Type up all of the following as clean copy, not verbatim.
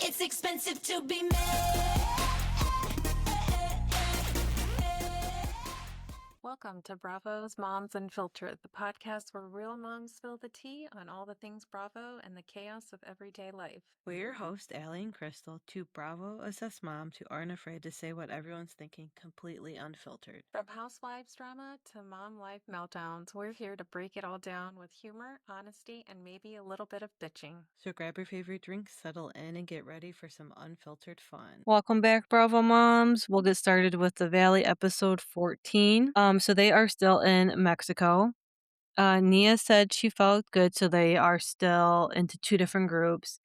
It's expensive to be made. Welcome to Bravo's Moms Unfiltered, the podcast where real moms spill the tea on all the things Bravo and the chaos of everyday life. We're your hosts, Allie and Crystal, two Bravo-assessed moms who aren't afraid to say what everyone's thinking completely unfiltered. From housewives drama to mom life meltdowns, we're here to break it all down with humor, honesty, and maybe a little bit of bitching. So grab your favorite drink, settle in, and get ready for some unfiltered fun. Welcome back, Bravo Moms. We'll get started with the Valley episode 14. So they are still in Mexico. Nia said she felt good, so they are still into two different groups.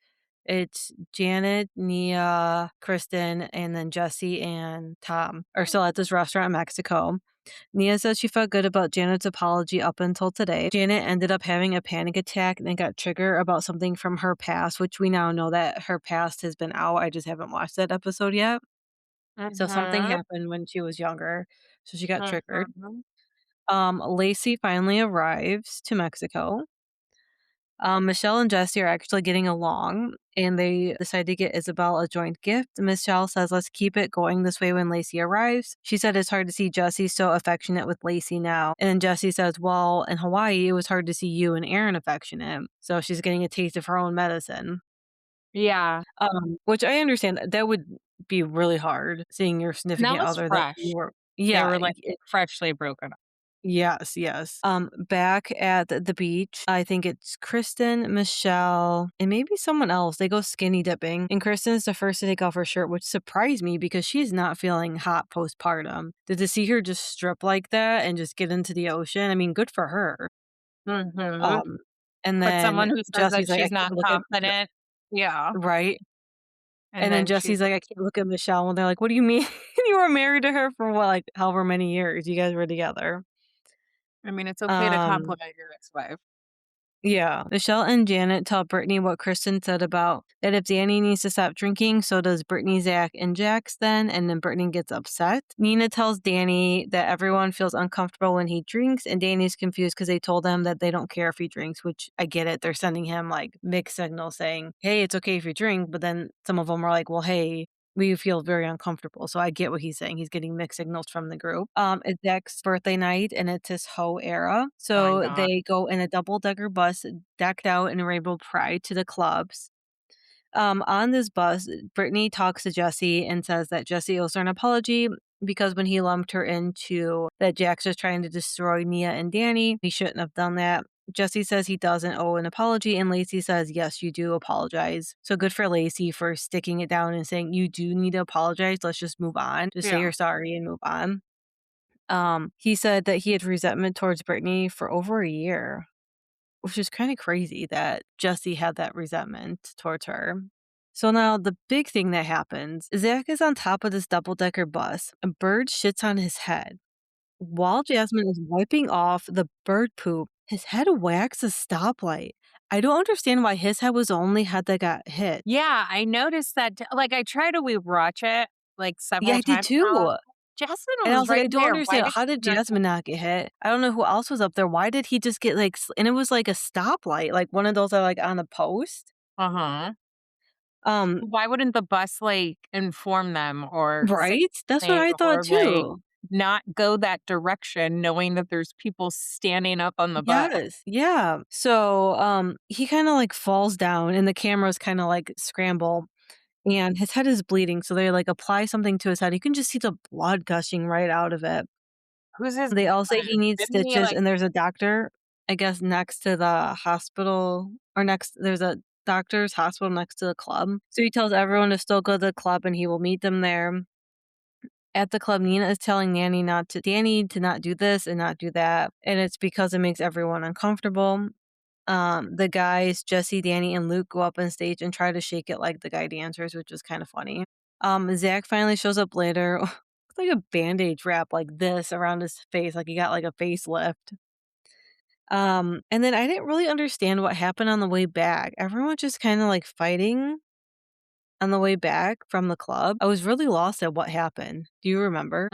It's Janet, Nia, Kristen, and then Jesse and Tom are still at this restaurant in Mexico. Nia says she felt good about Janet's apology up until today. Janet ended up having a panic attack and got triggered about something from her past, which we now know that her past has been out. I just haven't watched that episode yet. So something happened when she was younger, so she got triggered. Lacey finally arrives to Mexico. Michelle and Jesse are actually getting along, and they decide to get Isabel a joint gift. Michelle says, let's keep it going this way when Lacey arrives. She said it's hard to see Jesse so affectionate with Lacey now. And then Jesse says, well, in Hawaii, it was hard to see you and Aaron affectionate. So she's getting a taste of her own medicine. Yeah. Which I understand. That would be really hard, seeing your significant other fresh. that you were... Yeah, they were like freshly broken up. Yes. Back at the beach, I think it's Kristen, Michelle, and maybe someone else. They go skinny dipping, and Kristen is the first to take off her shirt, which surprised me because she's not feeling hot postpartum. To see her just strip like that and just get into the ocean, I mean, good for her. Mm-hmm. And then but someone who says Jesse's that she's like, not confident. Yeah. Right. And then Jesse's like, I can't look at Michelle. And they're like, what do you mean? You were married to her for what, like however many years you guys were together? I mean, it's okay to compliment your ex-wife. Yeah. Michelle and Janet tell Brittany what Kristen said about that if Danny needs to stop drinking, so does Brittany, Zack, and Jax then, and then Brittany gets upset. Nina tells Danny that everyone feels uncomfortable when he drinks, and Danny's confused because they told him that they don't care if he drinks, which I get it. They're sending him like mixed signals saying, hey, it's okay if you drink, but then some of them are like, well, hey, we feel very uncomfortable. So I get what he's saying. He's getting mixed signals from the group. It's Zack's birthday night, and it's his hoe era. So they go in a double-decker bus decked out in rainbow pride to the clubs. On this bus, Brittany talks to Jesse and says that Jesse owes her an apology because when he lumped her into that Jax was trying to destroy Nia and Danny, he shouldn't have done that. Jesse says he doesn't owe an apology, and Lacey says, yes, you do apologize. So good for Lacey for sticking it down and saying, you do need to apologize. Let's just move on. Just say you're sorry and move on. He said that he had resentment towards Brittany for over a year, which is kind of crazy that Jesse had that resentment towards her. So now the big thing that happens is Zack is on top of this double-decker bus. A bird shits on his head. While Jasmine is wiping off the bird poop, his head whacks a stoplight. I don't understand why his head was the only head that got hit. Yeah, I noticed that. Like, I tried to rewatch it like several times. Yeah, I did too. Jasmine was And I was right like, I don't there. understand. How did Jasmine not get hit? I don't know who else was up there. Why did he just get like... And it was like a stoplight, like one of those that are like on the post. Why wouldn't the bus like inform them or right? That's what I thought too. Like, not go that direction knowing that there's people standing up on the bus. Yes, yeah. So he kind of like falls down and the cameras kind of like scramble and his head is bleeding. So they like apply something to his head. You can just see the blood gushing right out of it. They all say he needs stitches and there's a doctor, I guess, next to the hospital there's a doctor's hospital next to the club. So he tells everyone to still go to the club and he will meet them there. At the club, Nina is telling Danny to not do this and not do that. And it's because it makes everyone uncomfortable. The guys, Jesse, Danny, and Luke go up on stage and try to shake it like the guy dancers, which is kind of funny. Zack finally shows up later with like a bandage wrap like this around his face, like he got like a facelift. And then I didn't really understand what happened on the way back. Everyone just kind of like fighting on the way back from the club. I was really lost at what happened. Do you remember?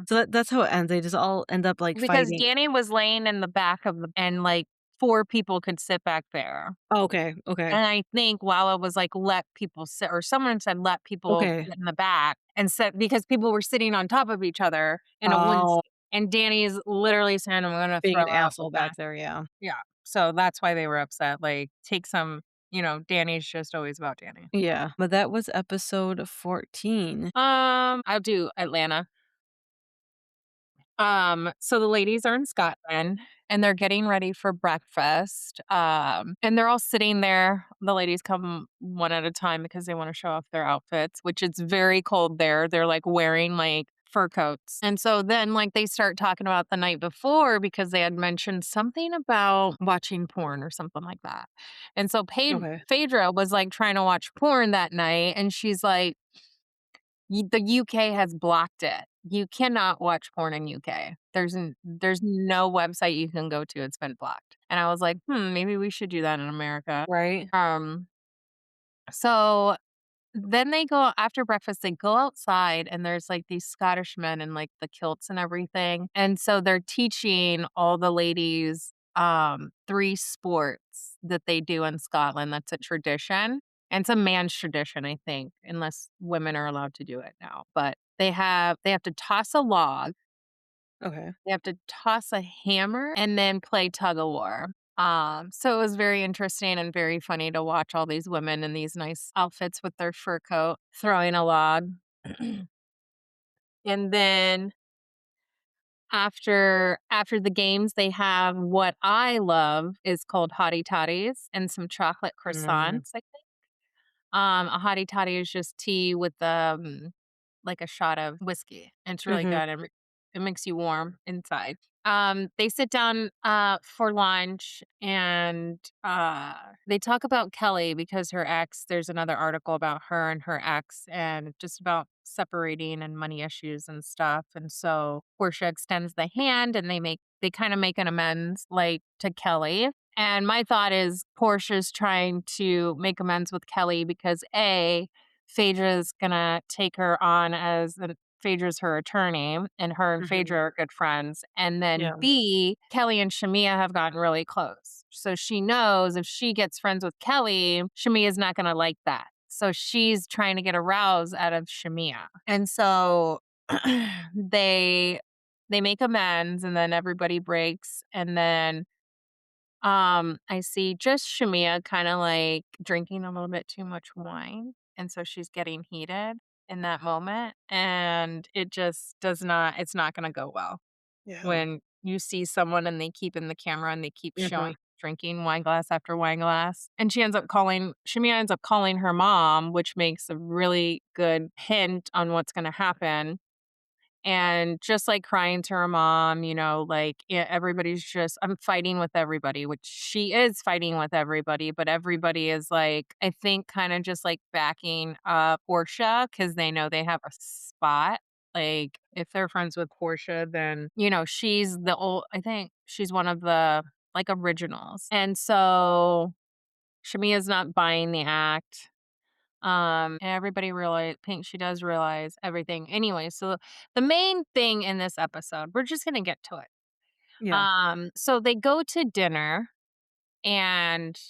So that's how it ends. They just all end up like because fighting. Danny was laying in the back of and like 4 people could sit back there. Okay. Okay. And I think Lala was like, let people sit, or someone said, let people Okay. sit in the back and sit because people were sitting on top of each other in a one Oh, seat. And Danny's literally saying, I'm going to being throw an up asshole back. back there. Yeah. Yeah. So that's why they were upset. Like, take some, Danny's just always about Danny. Yeah. But that was episode 14. I'll do Atlanta. So the ladies are in Scotland and they're getting ready for breakfast. And they're all sitting there. The ladies come one at a time because they want to show off their outfits, which it's very cold there. They're like wearing like fur coats. And so then like they start talking about the night before because they had mentioned something about watching porn or something like that. And so Okay. Phaedra was like trying to watch porn that night and she's like, the UK has blocked it. You cannot watch porn in UK. There's no website you can go to. It's been blocked. And I was like, maybe we should do that in America. Right. So then they go after breakfast, they go outside and there's like these Scottish men in like the kilts and everything. And so they're teaching all the ladies 3 sports that they do in Scotland. That's a tradition. And it's a man's tradition, I think, unless women are allowed to do it now. But they have to toss a log, Okay. they have to toss a hammer, and then play tug of war. So it was very interesting and very funny to watch all these women in these nice outfits with their fur coat throwing a log. And then after the games, they have what I love is called hottie toddies and some chocolate Mm. croissants, I think. A hottie toddy is just tea with like a shot of whiskey. And it's really Mm-hmm. good. It makes you warm inside. They sit down for lunch and they talk about Kelly because her ex, there's another article about her and her ex and just about separating and money issues and stuff. And so Portia extends the hand and they kind of make an amends like to Kelly. And my thought is Portia's trying to make amends with Kelly because Phaedra's gonna take her on as Phaedra's her attorney, and her and Phaedra are good friends. And then Yeah. B, Kelly and Shamia have gotten really close. So she knows if she gets friends with Kelly, Shamia's not gonna like that. So she's trying to get a rouse out of Shamia. And so they make amends and then everybody breaks. And then I see just Shamia kind of like drinking a little bit too much wine. And so she's getting heated in that moment. And it just it's not going to go well Yeah. when you see someone and they keep in the camera and they keep Mhm. showing drinking wine glass after wine glass. And Shamia ends up calling her mom, which makes a really good hint on what's going to happen and just like crying to her mom, like everybody's just, I'm fighting with everybody, which she is fighting with everybody, but everybody is like, I think kind of just like backing up Portia because they know they have a spot. Like if they're friends with Portia, then, she's I think she's one of the like originals. And so Shamia's not buying the act. And everybody she does realize everything. Anyway, so the main thing in this episode, we're just gonna get to it. Yeah. So they go to dinner and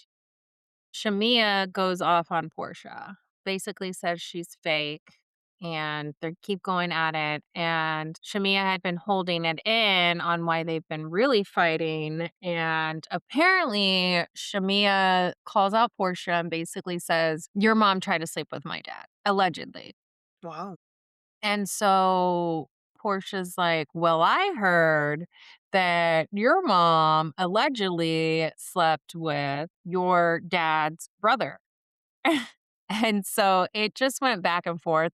Shamia goes off on Portia, basically says she's fake. And they keep going at it. And Shamia had been holding it in on why they've been really fighting. And apparently, Shamia calls out Portia and basically says, your mom tried to sleep with my dad, allegedly. Wow. And so Portia's like, well, I heard that your mom allegedly slept with your dad's brother. And so it just went back and forth.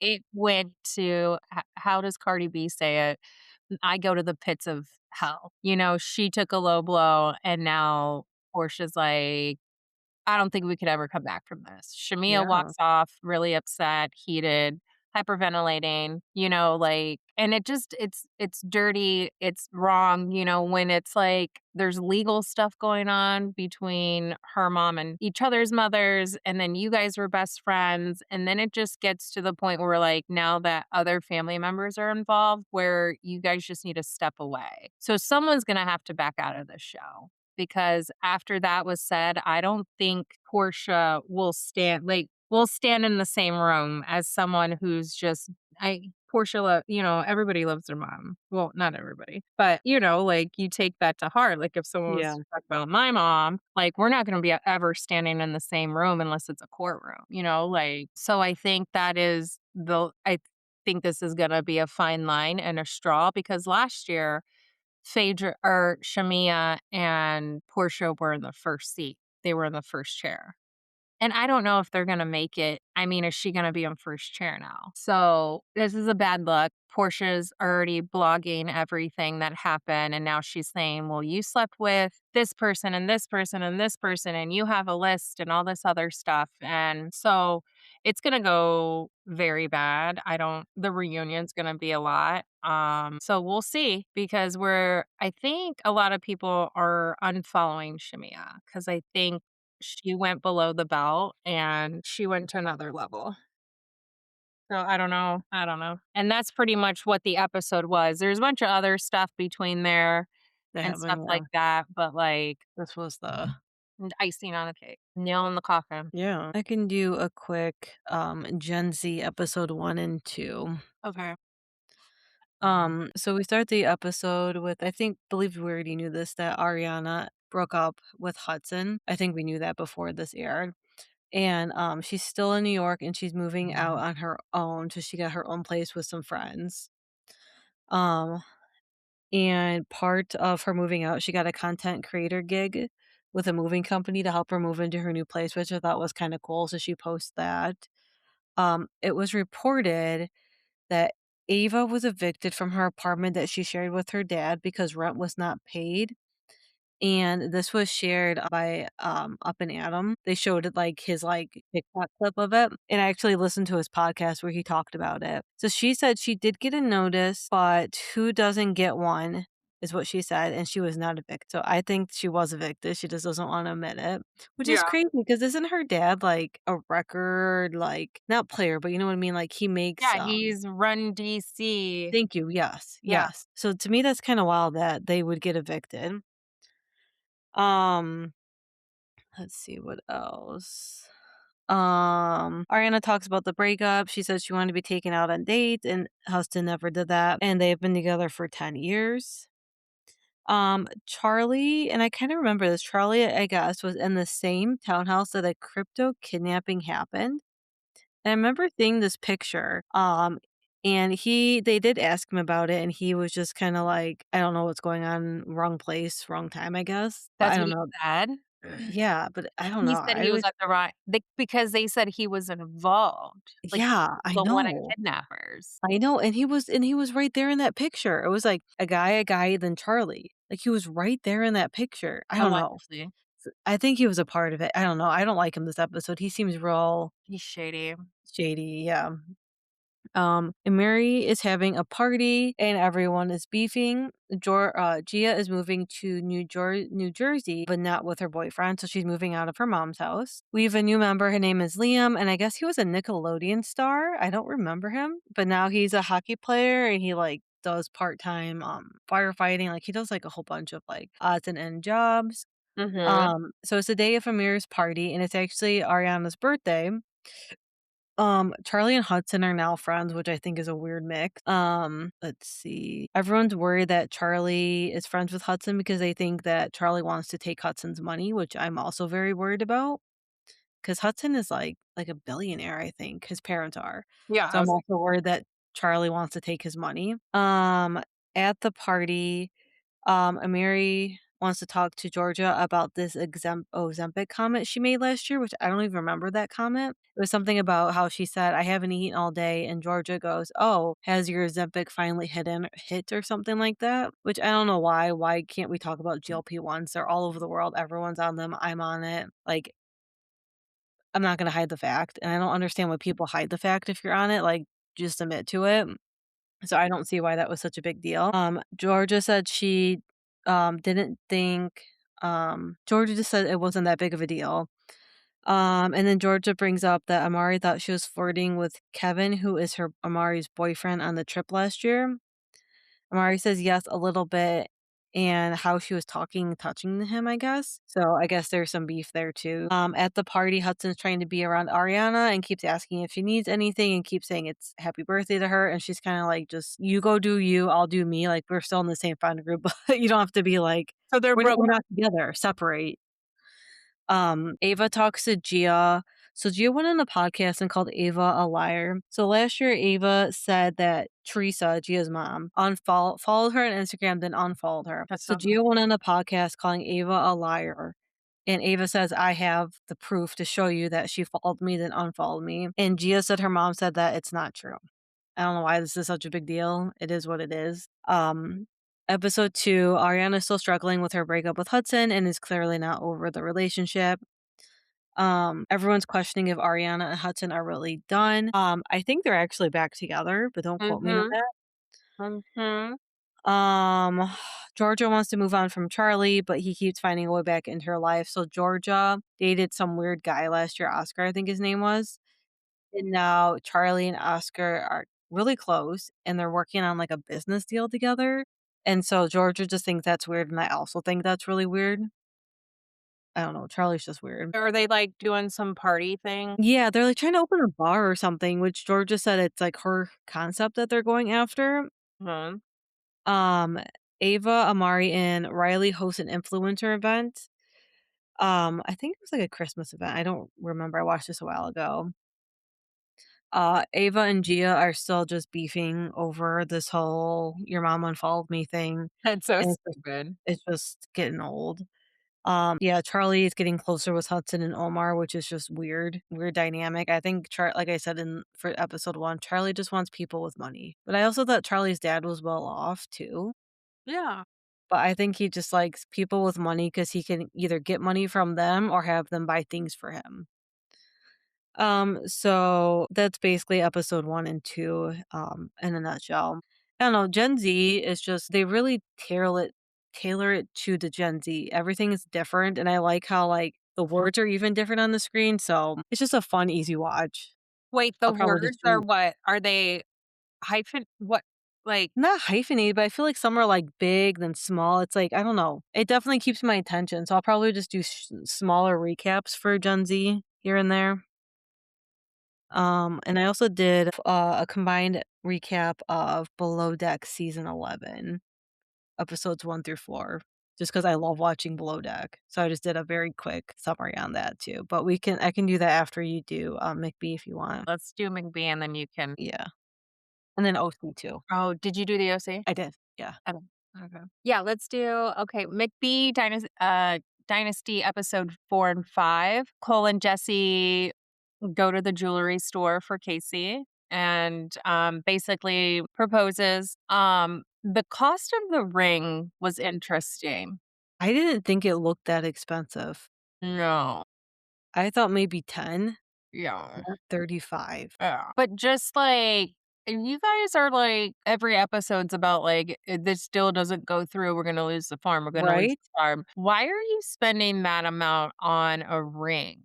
It went to how does Cardi B say it? I go to the pits of hell. She took a low blow and now Portia's like, I don't think we could ever come back from this. Shamia Yeah. walks off really upset, heated, hyperventilating, and it's dirty, it's wrong, when it's like there's legal stuff going on between her mom and each other's mothers, and then you guys were best friends, and then it just gets to the point where like now that other family members are involved, where you guys just need to step away. So someone's gonna have to back out of this show because after that was said, I don't think Portia will stand in the same room as someone who's just everybody loves their mom. Well, not everybody, but like you take that to heart. Like if someone was Yeah. to talk about my mom, like we're not going to be ever standing in the same room unless it's a courtroom, like, so I think I think this is going to be a fine line and a straw because last year Phaedra or Shamia and Portia were in the first seat. They were in the first chair. And I don't know if they're gonna make it. I mean, is she gonna be on first chair now? So this is a bad look. Portia's already blogging everything that happened, and now she's saying, "Well, you slept with this person and this person and this person, and you have a list and all this other stuff." And so it's gonna go very bad. The reunion's gonna be a lot. So we'll see because I think a lot of people are unfollowing Shamia because I think she went below the belt and she went to another level. So I don't know. I don't know. And that's pretty much what the episode was. There's a bunch of other stuff between there They and stuff haven't, yeah. like that, but like This was the icing on the cake, nail in the coffin. yeah. I can do a quick Gen Z episode 1 and 2. Okay. So we start the episode with believe we already knew this, that Ariana broke up with Hudson. I think we knew that before this aired. And she's still in New York and she's moving out on her own. So she got her own place with some friends. Um and part of her moving out, she got a content creator gig with a moving company to help her move into her new place, which I thought was kind of cool. So she posts that. It was reported that Ava was evicted from her apartment that she shared with her dad because rent was not paid. And this was shared by Up and Adam. They showed it like his TikTok clip of it. And I actually listened to his podcast where he talked about it. So she said she did get a notice, but who doesn't get one is what she said, and she was not evicted. So I think she was evicted. She just doesn't want to admit it. Which is Yeah. crazy because isn't her dad like a record, like not player, but you know what I mean? Like he makes Yeah, he's Run DC. thank you. Yes. Yeah. Yes. So to me that's kind of wild that they would get evicted. Um Let's see what else. Ariana talks about the breakup. She says she wanted to be taken out on dates, and Huston never did that. And they've been together for 10 years. Charlie, and I kind of remember this. Charlie, I guess, was in the same townhouse that a crypto kidnapping happened. And I remember seeing this picture. And they did ask him about it, and he was just kind of like, I don't know what's going on, wrong place, wrong time, I guess. But I That's what don't he know. said. Yeah, but I don't He know. said he was at the right because they said he was involved. Like he Yeah, I was the one of know. kidnappers. I know, and he was right there in that picture. It was like a guy, then Charlie. Like he was right there in that picture. I don't know. Allegedly. I think he was a part of it. I don't know. I don't like him this episode. He seems real He's shady. shady. Yeah. And Mary is having a party and everyone is beefing. Gia is moving to New Jersey, but not with her boyfriend, so she's moving out of her mom's house. We have a new member. Her name is Liam, and I guess he was a Nickelodeon star. I don't remember him, but now he's a hockey player and he does part-time firefighting. Like he does like a whole bunch of like odds and end jobs. Mm-hmm. So it's the day of Amir's party and it's actually Ariana's birthday. Charlie and Hudson are now friends, which I think is a weird mix. Let's see. Everyone's worried that Charlie is friends with Hudson because they think that Charlie wants to take Hudson's money, which I'm also very worried about. Because Hudson is like a billionaire, I think. His parents are. Yeah. So I'm also worried that Charlie wants to take his money. At the party, Amiri wants to talk to Georgia about this Ozempic comment she made last year, which I don't even remember that comment. It was something about how she said, I haven't eaten all day, and Georgia goes, oh, has your Ozempic finally hit or something like that? Which I don't know why. Why can't we talk about GLP-1s? They're all over the world. Everyone's on them. I'm on it. Like, I'm not gonna hide the fact, and I don't understand why people hide the fact if you're on it. Like, just admit to it. So I don't see why that was such a big deal. Georgia said she didn't think Georgia just said it wasn't that big of a deal. And then Georgia brings up that Amari thought she was flirting with Kevin, who is her Amari's boyfriend on the trip last year. Amari says yes, a little bit. and how she was touching him, I guess. So I guess there's some beef there too. At the party, Hudson's trying to be around Ariana and keeps asking if she needs anything and keeps saying it's happy birthday to her. And she's kind of like, just you go do you, I'll do me. Like we're still in the same friend group, but you don't have to be like, So they're we're broke. not together, separate. Ava talks to Gia. So Gia went on a podcast and called Ava a liar. So last year, Ava said that Teresa, Gia's mom, followed her on Instagram, then unfollowed her. That's So not Gia went on a podcast calling Ava a liar. And Ava says, I have the proof to show you that she followed me, then unfollowed me. And Gia said her mom said that it's not true. I don't know why this is such a big deal. It is what it is. Episode 2, Ariana's still struggling with her breakup with Hudson and is clearly not over the relationship. Everyone's questioning if Ariana and Hudson are really done. I think they're actually back together, but don't quote me on Mhm. that. Mhm. Georgia wants to move on from Charlie, but he keeps finding a way back into her life. So Georgia dated some weird guy last year, Oscar, I think his name was. And now Charlie and Oscar are really close and they're working on like a business deal together. And so Georgia just thinks that's weird. And I also think that's really weird. I don't know. Charlie's just weird. Are they like doing some party thing? Yeah, they're like trying to open a bar or something, which Georgia said it's like her concept that they're going after. Huh. Um, Ava, Amari, and Riley host an influencer event. I think it was like a Christmas event. I don't remember. I watched this a while ago. Ava and Gia are still just beefing over this whole "your mom unfollowed me" thing, That's so and stupid. it's just getting old. Yeah, Charlie is getting closer with Hudson and Omar, which is just weird dynamic. I think like I said for episode 1, Charlie just wants people with money. But I also thought Charlie's dad was well off too. Yeah. But I think he just likes people with money because he can either get money from them or have them buy things for him. So that's basically episode 1 and 2, in a nutshell. I don't know, Gen Z is just they really tailor it to the Gen Z. Everything is different, and I like how, like, the words are even different on the screen, so it's just a fun, easy watch. Wait, the I'll probably words just are do what? Are they what? Like, not hyphenated, but I feel like some are, like, big, then small. It's like, I don't know. It definitely keeps my attention, so I'll probably just do smaller recaps for Gen Z here and there. And I also did a combined recap of Below Deck season 11, episodes 1 through 4, just because I love watching Below Deck. So I just did a very quick summary on that too. But I can do that after you do McBee if you want. let's do McBee and then you can. Yeah, and then OC too. Oh, did you do the OC? I did. Yeah. Oh, okay. Yeah, let's do McBee Dynasty episode 4 and 5. Cole and Jesse go to the jewelry store for Casey and basically proposes. The cost of the ring was interesting. I didn't think it looked that expensive. No. I thought maybe 10, Yeah. not 35. Yeah. But just like you guys are like every episode's about like this deal doesn't go through, we're gonna lose the farm, we're gonna lose Right? the farm. Why are you spending that amount on a ring?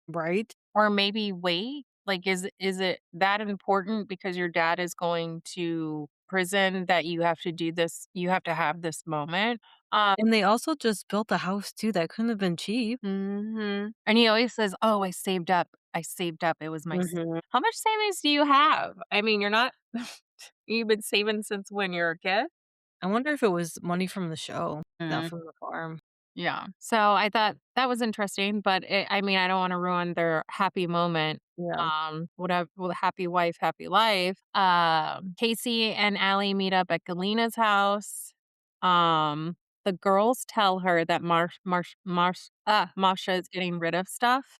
Right? Or maybe wait? Like is it that important because your dad is going to prison that you have to do this, you have to have this moment? And they also just built a house too that couldn't have been cheap. And he always says, "Oh, I saved up. I saved up. It was my Mhm. How much savings do you have? I mean, you're not you've been saving since when you're a kid?" I wonder if it was money from the show, not Mm. from the farm. Yeah. So I thought that was interesting, but I mean, I don't want to ruin their happy moment. Yeah. Whatever, well, happy wife, happy life. Casey and Allie meet up at Galena's house. The girls tell her that Marsha is getting rid of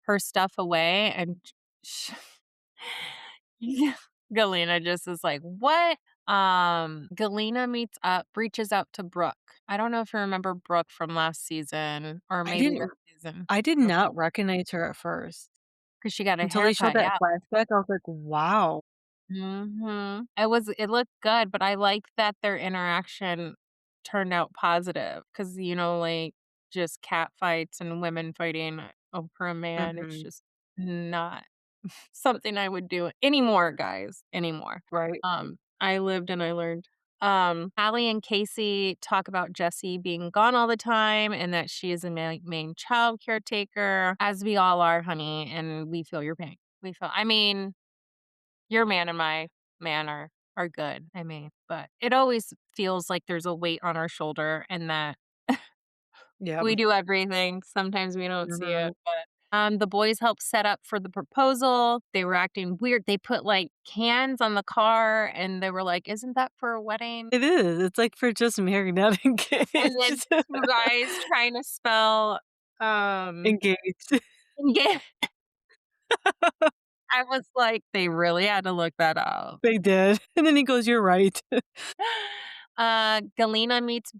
her stuff away, and sh- yeah, Galena just is like, "What?" Galena reaches out to Brooke. I don't know if you remember Brooke from last season or I maybe didn't this season I did not recognize her at first because she got a until they showed haircut. that Yeah. flashback. I was like, "Wow." It looked good, but I like that their interaction turned out positive because like just cat fights and women fighting over a man. It's Mhm. just not something I would do anymore, guys. Anymore. Right. I lived and I learned. Allie and Casey talk about Jessie being gone all the time and that she is a main child caretaker, as we all are, honey, and we feel your pain. I mean, your man and my man are good. I mean, but it always feels like there's a weight on our shoulder and that Yep. we do everything. Sometimes we don't see Mhm. it, but the boys helped set up for the proposal. They were acting weird. They put like cans on the car and they were like, "Isn't that for a wedding?" It is. It's like for just married, not And then engaged. two guys trying to spell Engaged. engage. I was like, they really had to look that up. They did. And then he goes, "You're right." Galena meets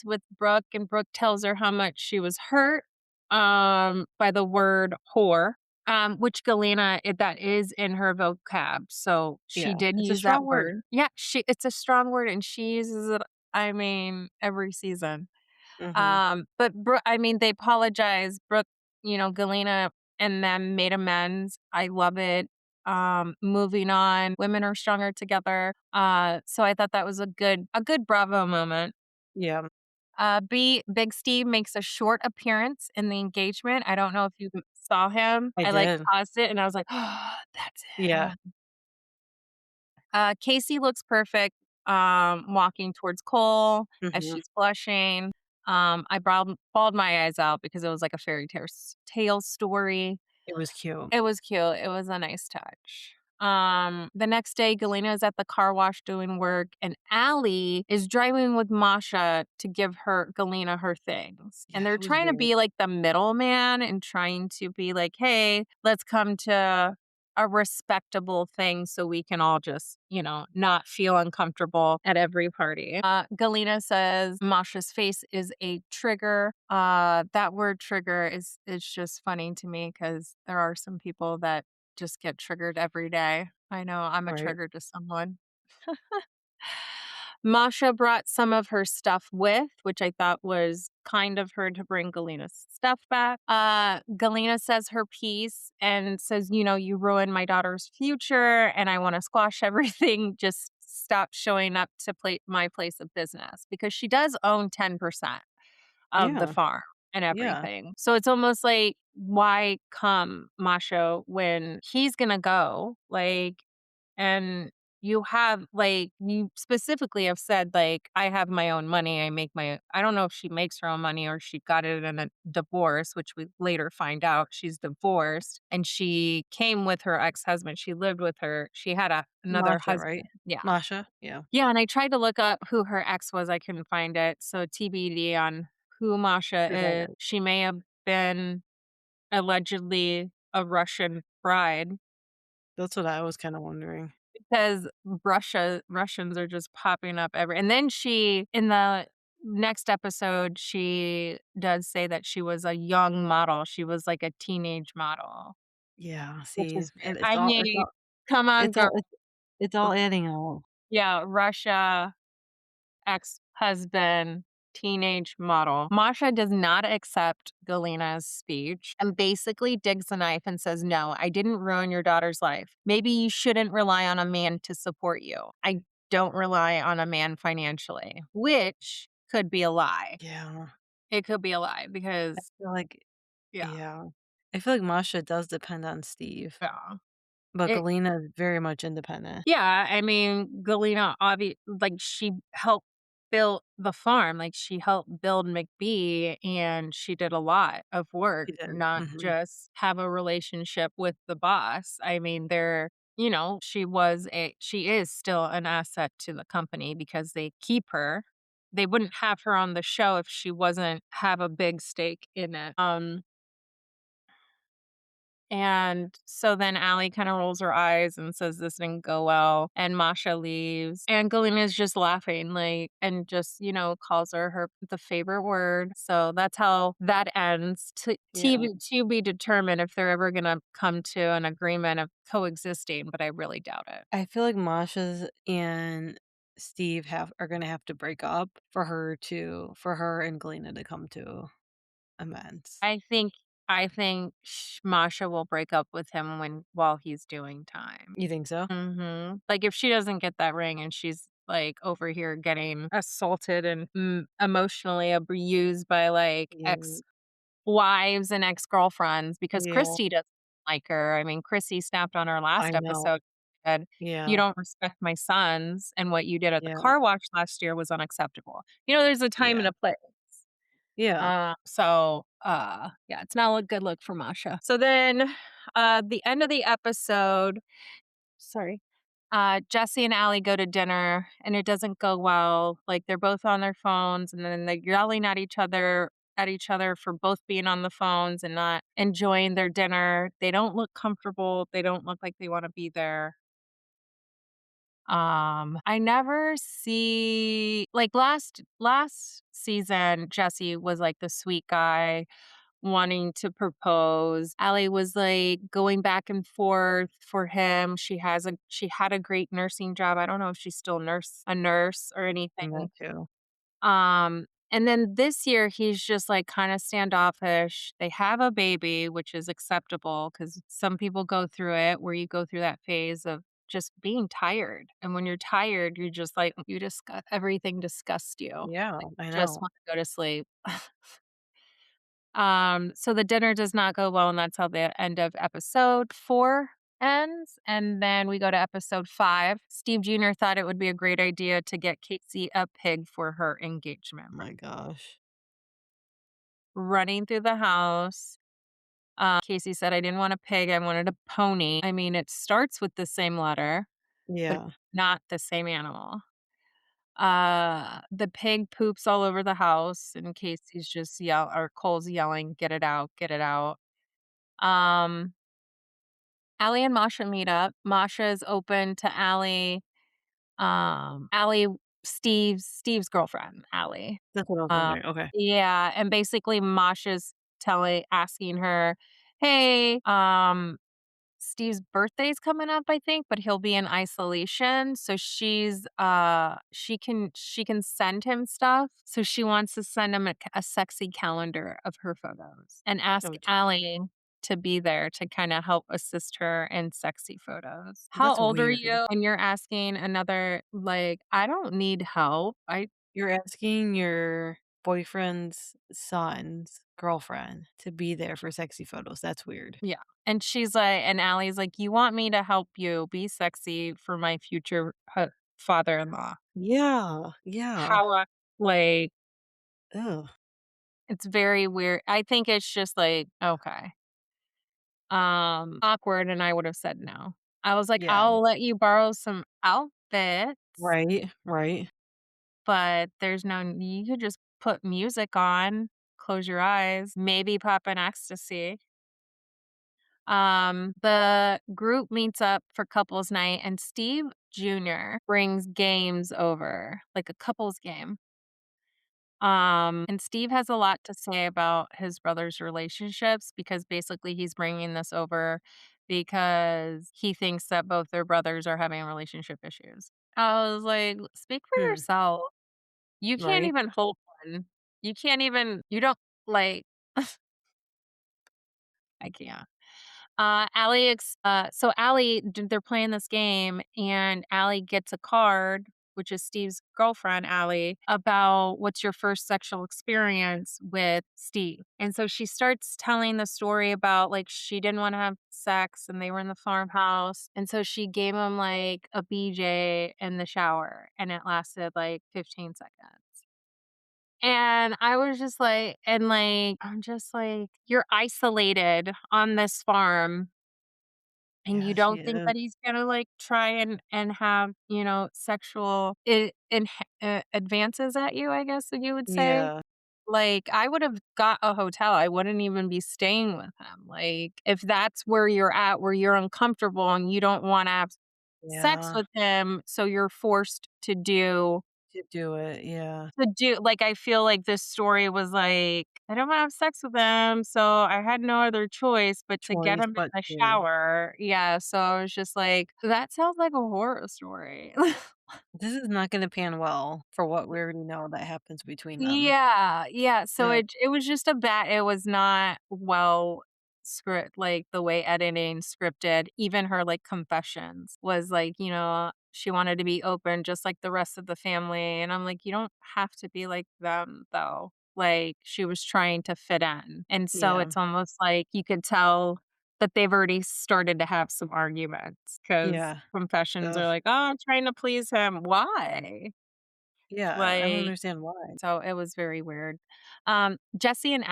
with Brooke, and Brooke tells her how much she was hurt by the word whore, which Galena that is in her vocab. So she Yeah, did it's a use that strong word. word. Yeah, it's a strong word and she uses it, I mean, every season. Mhm. But I mean, they apologize. Brooke, Galena and them made amends. I love it. Moving on. Women are stronger together. So I thought that was a good Bravo moment. Yeah, Big Steve makes a short appearance in the engagement. I don't know if you saw him. I I like did. paused it and I was like, oh, that's Yeah. it. Casey looks perfect, walking towards Cole as Mhm. she's blushing. I bawled my eyes out because it was like a fairy tale story. It was cute. It was cute. It was a nice touch. The next day, Galena is at the car wash doing work, and Allie is driving with Masha to give Galena her things. Yeah, And they're it was trying to weird. be like the middleman and trying to be like, hey, let's come to a respectable thing so we can all just, not feel uncomfortable at every party. Galena says Masha's face is a trigger. That word trigger is just funny to me because there are some people that just get triggered every day. I know I'm a Right. trigger to someone. Masha brought some of her stuff with, which I thought was kind of her to bring Galena's stuff back. Galena says her piece and says, you ruined my daughter's future and I want to squash everything. Just stop showing up to my place of business because she does own 10% of the Yeah. farm and Yeah. everything. So it's almost like, why come, Masha, when he's going to go? Like, and you specifically have said, like, I have my own money. I don't know if she makes her own money or she got it in a divorce, which we later find out she's divorced. And she came with her ex-husband. She lived with her. She had another Masha, husband. right? Yeah. Masha? Yeah. Yeah. And I tried to look up who her ex was. I couldn't find it. So TBD on who Masha Who that is. is. She may have been allegedly a Russian bride. That's what I was kinda wondering. Because Russians are just popping up and then in the next episode, she does say that she was a young model. She was like a teenage model, Yeah, which see, is weird. and I mean, come on, It's girl. all it's all adding up. Yeah, Russia, ex-husband, teenage model. Masha does not accept Galena's speech and basically digs a knife and says, no, I didn't ruin your daughter's life. Maybe you shouldn't rely on a man to support you. I don't rely on a man financially, which could be a lie. Yeah. It could be a lie I because, feel like yeah, yeah. I feel like Masha does depend on Steve, yeah. but It, Galena is very much independent. Yeah, I mean, Galena, like she helped build the farm, like she helped build McBee, and she did a lot of work, She did. not Mhm. just have a relationship with the boss. I mean, she is still an asset to the company because they keep her. They wouldn't have her on the show if she wasn't have a big stake in it. And so then Allie kind of rolls her eyes and says this didn't go well. And Masha leaves. And Galena's just laughing, like, and just, calls her the favorite word. So that's how that ends. Yeah. To be determined if they're ever going to come to an agreement of coexisting, but I really doubt it. I feel like Masha's and Steve are gonna have to break up for her and Galena to come to amends. I think I think Masha will break up with him while he's doing time. You think so? Like, if she doesn't get that ring and she's, like, over here getting assaulted and, emotionally abused by, like, Yeah. ex-wives and ex-girlfriends because Yeah. Christy doesn't like her. I mean, Chrissy snapped on her I last know. episode, said, "You Yeah. don't respect my sons, and what you did at the Yeah. car wash last year was unacceptable." There's a time and Yeah. a place. Yeah. Yeah, it's not a good look for Masha. So then, the end of the episode, sorry, Jesse and Allie go to dinner and it doesn't go well. Like they're both on their phones and then they're yelling at each other for both being on the phones and not enjoying their dinner. They don't look comfortable. They don't look like they want to be there. I never see like last season, Jesse was like the sweet guy wanting to propose. Allie was like going back and forth for him. She had a great nursing job. I don't know if she's still a nurse or And anything. that too. And then this year he's just like kind of standoffish. They have a baby, which is acceptable because some people go through it where you go through that phase of just being tired. And when you're tired, you're just like everything disgusts you. Yeah, I Just know. want to go to sleep. So the dinner does not go well, and that's how the end of episode 4 ends. And then we go to episode 5. Steve Jr. thought it would be a great idea to get Casey a pig for her engagement Oh my gosh. running through the house. Casey said, I didn't want a pig, I wanted a pony. I mean, it starts with the same letter, but Yeah. not the same animal. The pig poops all over the house, and Casey's just Cole's yelling, get it out, get it out. Um, Allie and Masha meet up. Masha is open to Allie. Allie, Steve's girlfriend, Allie. That's what I was Uh, wondering. Okay. yeah, and basically Masha's asking her, "Hey, Steve's birthday's coming up, I think, but he'll be in isolation. So she can send him stuff. So she wants to send him a sexy calendar of her photos and ask Oh, Allie to be there to kind of help assist her in sexy photos. How that's old are weird. you? And you're asking another, like, I don't need help. You're asking your boyfriend's son's girlfriend to be there for sexy photos. That's weird. Yeah. And and Allie's like, you want me to help you be sexy for my future father-in-law. Yeah. Yeah. How, like, Ugh. it's very weird. I think it's just like, okay. Awkward, and I would have said no. I was like, Yeah. I'll let you borrow some outfits, Right. Right. but you could just put music on, close your eyes, maybe pop an ecstasy. The group meets up for couples night and Steve Jr. brings games over, like a couples game. And Steve has a lot to say about his brother's relationships because basically he's bringing this over because he thinks that both their brothers are having relationship issues. I was like, speak for Hmm. yourself. You can't Right. even hold one. You don't like, I can't. So they're playing this game, and Allie gets a card, which is Steve's girlfriend, Allie, about what's your first sexual experience with Steve. And so she starts telling the story about like she didn't want to have sex and they were in the farmhouse. And so she gave him like a BJ in the shower, and it lasted like 15 seconds. And I was just like, I'm just like, you're isolated on this farm and you Yeah, she don't think is. that he's gonna like try and have, sexual advances at you, I guess you would say. Yeah. Like, I would have got a hotel. I wouldn't even be staying with him. Like, if that's where you're at, where you're uncomfortable and you don't want to have sex Yeah. with him, so you're forced To do it. Yeah. like, I feel like this story was like, I don't wanna have sex with him, so I had no other choice but to get Choice, him in but the to. shower. Yeah, so I was just like, that sounds like a horror story. This is not gonna pan well for what we already know that happens between them. Yeah, so Yeah. it was just a bad it was not well script like, the way editing scripted, even her, like, confessions was, like, she wanted to be open just like the rest of the family, and I'm like, "You don't have to be like them, though." Like, she was trying to fit in, and so Yeah. it's almost like you could tell that they've already started to have some arguments because Yeah. confessions are Ugh. like, "Oh, I'm trying to please him." Why? Yeah, I don't Like understand why. so it was very weird. Jesse and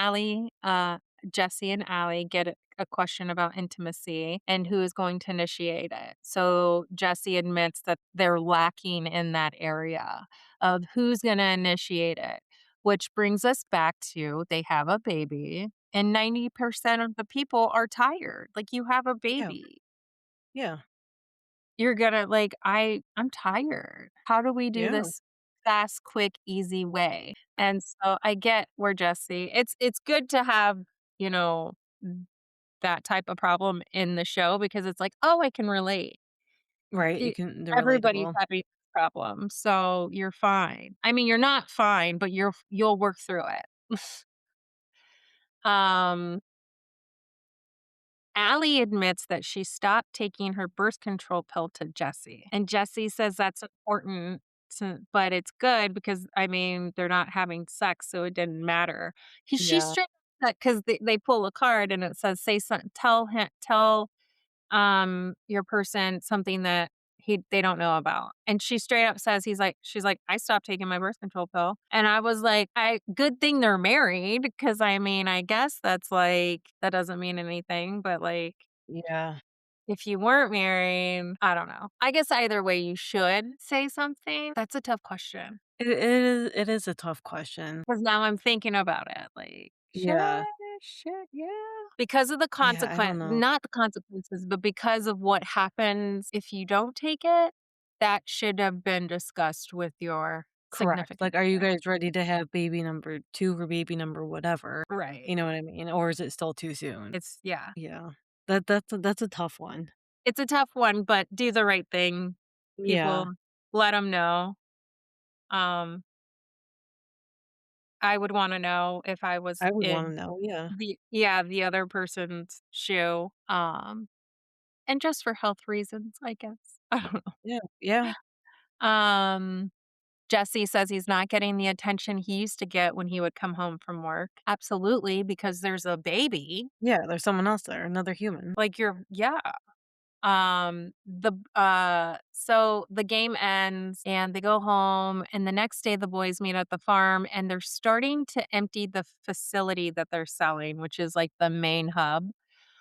Allie get a question about intimacy and who is going to initiate it. So Jesse admits that they're lacking in that area of who's going to initiate it, which brings us back to they have a baby and 90% of the people are tired. Like you have a Yeah. baby. Yeah. You're gonna like, I'm tired. How do we do Yeah. this fast, quick, easy way? And so I get where Jesse it's good to have, you know, that type of problem in the show because it's like, "Oh, I can relate." Right, you E can they're Everybody's relatable. having this problem, so you're fine. I mean, you're not fine, but you'll work through it. Um Allie admits that she stopped taking her birth control pill to Jesse. And Jesse says that's important, but it's good because, I mean, they're not having sex, so it didn't matter. She's Yeah. straight up because they pull a card and it says, say something, tell your person something that they don't know about. And she straight up says she's like, I stopped taking my birth control pill. And I was like, I good thing they're married, because I mean, I guess that's like that doesn't mean anything, but like Yeah. if you weren't married, I don't know. I guess either way you should say something. That's a tough question. It is a tough question. Because now I'm thinking about it, like, should Yeah. I? Should yeah. Because of the Yeah, I don't know. not the consequences, but because of what happens if you don't take it, that should have been discussed with your Correct. significant Like, are you other. guys ready to have baby number 2 or baby number whatever? Right. You know what I mean? Or is it still too soon? It's yeah. Yeah. That's a tough one. It's a tough one, but do the right thing. Yeah. People, let them know. Um, I would wanna know if I was I would wanna in know, yeah. the other person's shoe, and just for health reasons, I guess. I don't know. Yeah, yeah, Um, Jesse says he's not getting the attention he used to get when he would come home from work. Absolutely, because there's a baby. yeah, there's someone else there, another human. Like, yeah. So the game ends and they go home, and the next day the boys meet at the farm and they're starting to empty the facility that they're selling, which is like the main hub.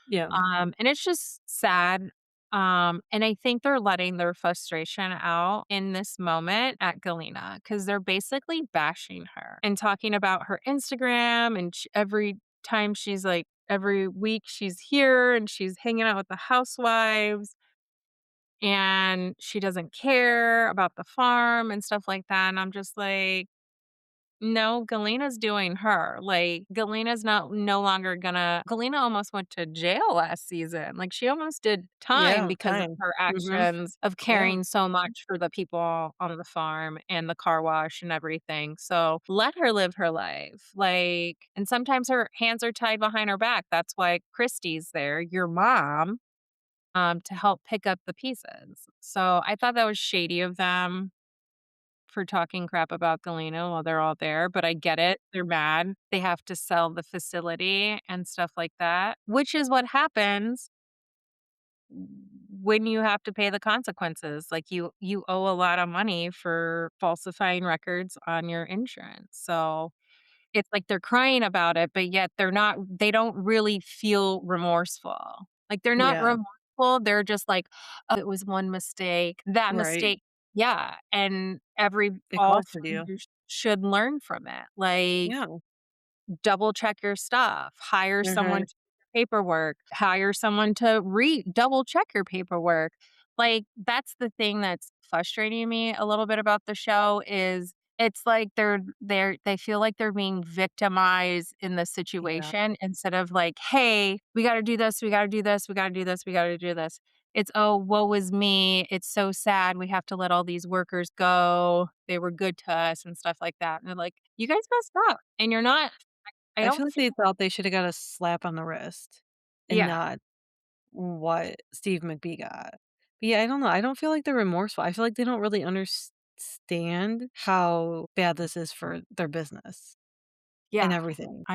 Yeah, And it's just sad. And I think they're letting their frustration out in this moment at Galena because they're basically bashing her and talking about her Instagram. And every time she's like, every week she's here and she's hanging out with the housewives and she doesn't care about the farm and stuff like that. And I'm just like, no, Galena's doing her. Like, Galena's not no longer gonna Galena almost went to jail last season. Like, she almost did time yeah, because of time. her Mhm, actions of yeah, caring so much for the people on the farm and the car wash and everything. So, let her live her life. Like, and sometimes her hands are tied behind her back. That's why Christy's there, your mom, to help pick up the pieces. So, I thought that was shady of them for talking crap about Galena while they're all there, but I get it. They're mad. They have to sell the facility and stuff like that, which is what happens when you have to pay the consequences. Like you owe a lot of money for falsifying records on your insurance. So it's like they're crying about it, but yet they don't really feel remorseful. Like they're not yeah, remorseful. They're just like, oh, it was one mistake. That right. mistake, yeah. And It all costed three you. should learn from it. Like, Yeah, double check your stuff, hire someone mhm, to do your paperwork, hire someone to double check your paperwork. Like, that's the thing that's frustrating me a little bit about the show is it's like they feel like they're being victimized in the yeah, situation instead of like, "Hey, we gotta do this, we gotta do this, we gotta do this, we gotta do this." it's, "Oh, woe is me. It's so sad. We have to let all these workers go. They were good to us," and stuff like that. And they're like, "You guys messed up, and you're not." I I don't feel like feel they thought they should have got a slap on the wrist and Yeah. not what Steve McBee got. But yeah, I don't know. I don't feel like they're remorseful. I feel like they don't really understand how bad this is for their business and Yeah. everything.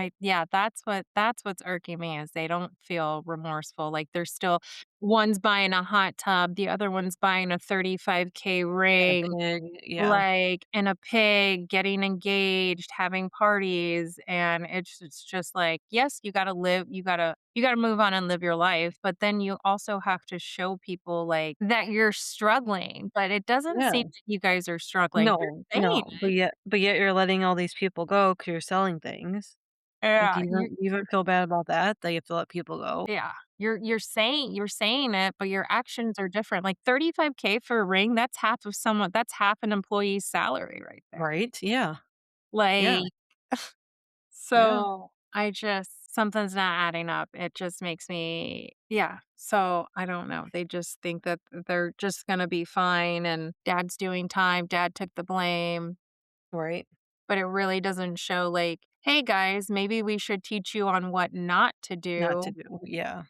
That's what's irking me is they don't feel remorseful. Like they're still one's buying a hot tub, the other one's buying a 35K And a ring, pig, yeah, like, and a pig, getting engaged, having parties, and it's just like, yes, you gotta move on and live your life, but then you also have to show people, like, that you're struggling, but it doesn't yeah. seem like you guys are struggling. You're No, saying no, it. but yet you're letting all these people go because 'cause you're selling things. Like, Yeah, you don't feel bad about that you have to let people go? yeah, you're saying it, but your actions are different. Like 35K for a ring, that's half an employee's salary right there. Right? Yeah. Yeah. Like, Yeah. so I just something's not adding up. It just makes me yeah. So I don't know. They just think that they're just gonna be fine and dad's doing time, dad took the blame, Right. but it really doesn't show like, hey guys, maybe we should teach you on what not to Not to do. do. Yeah.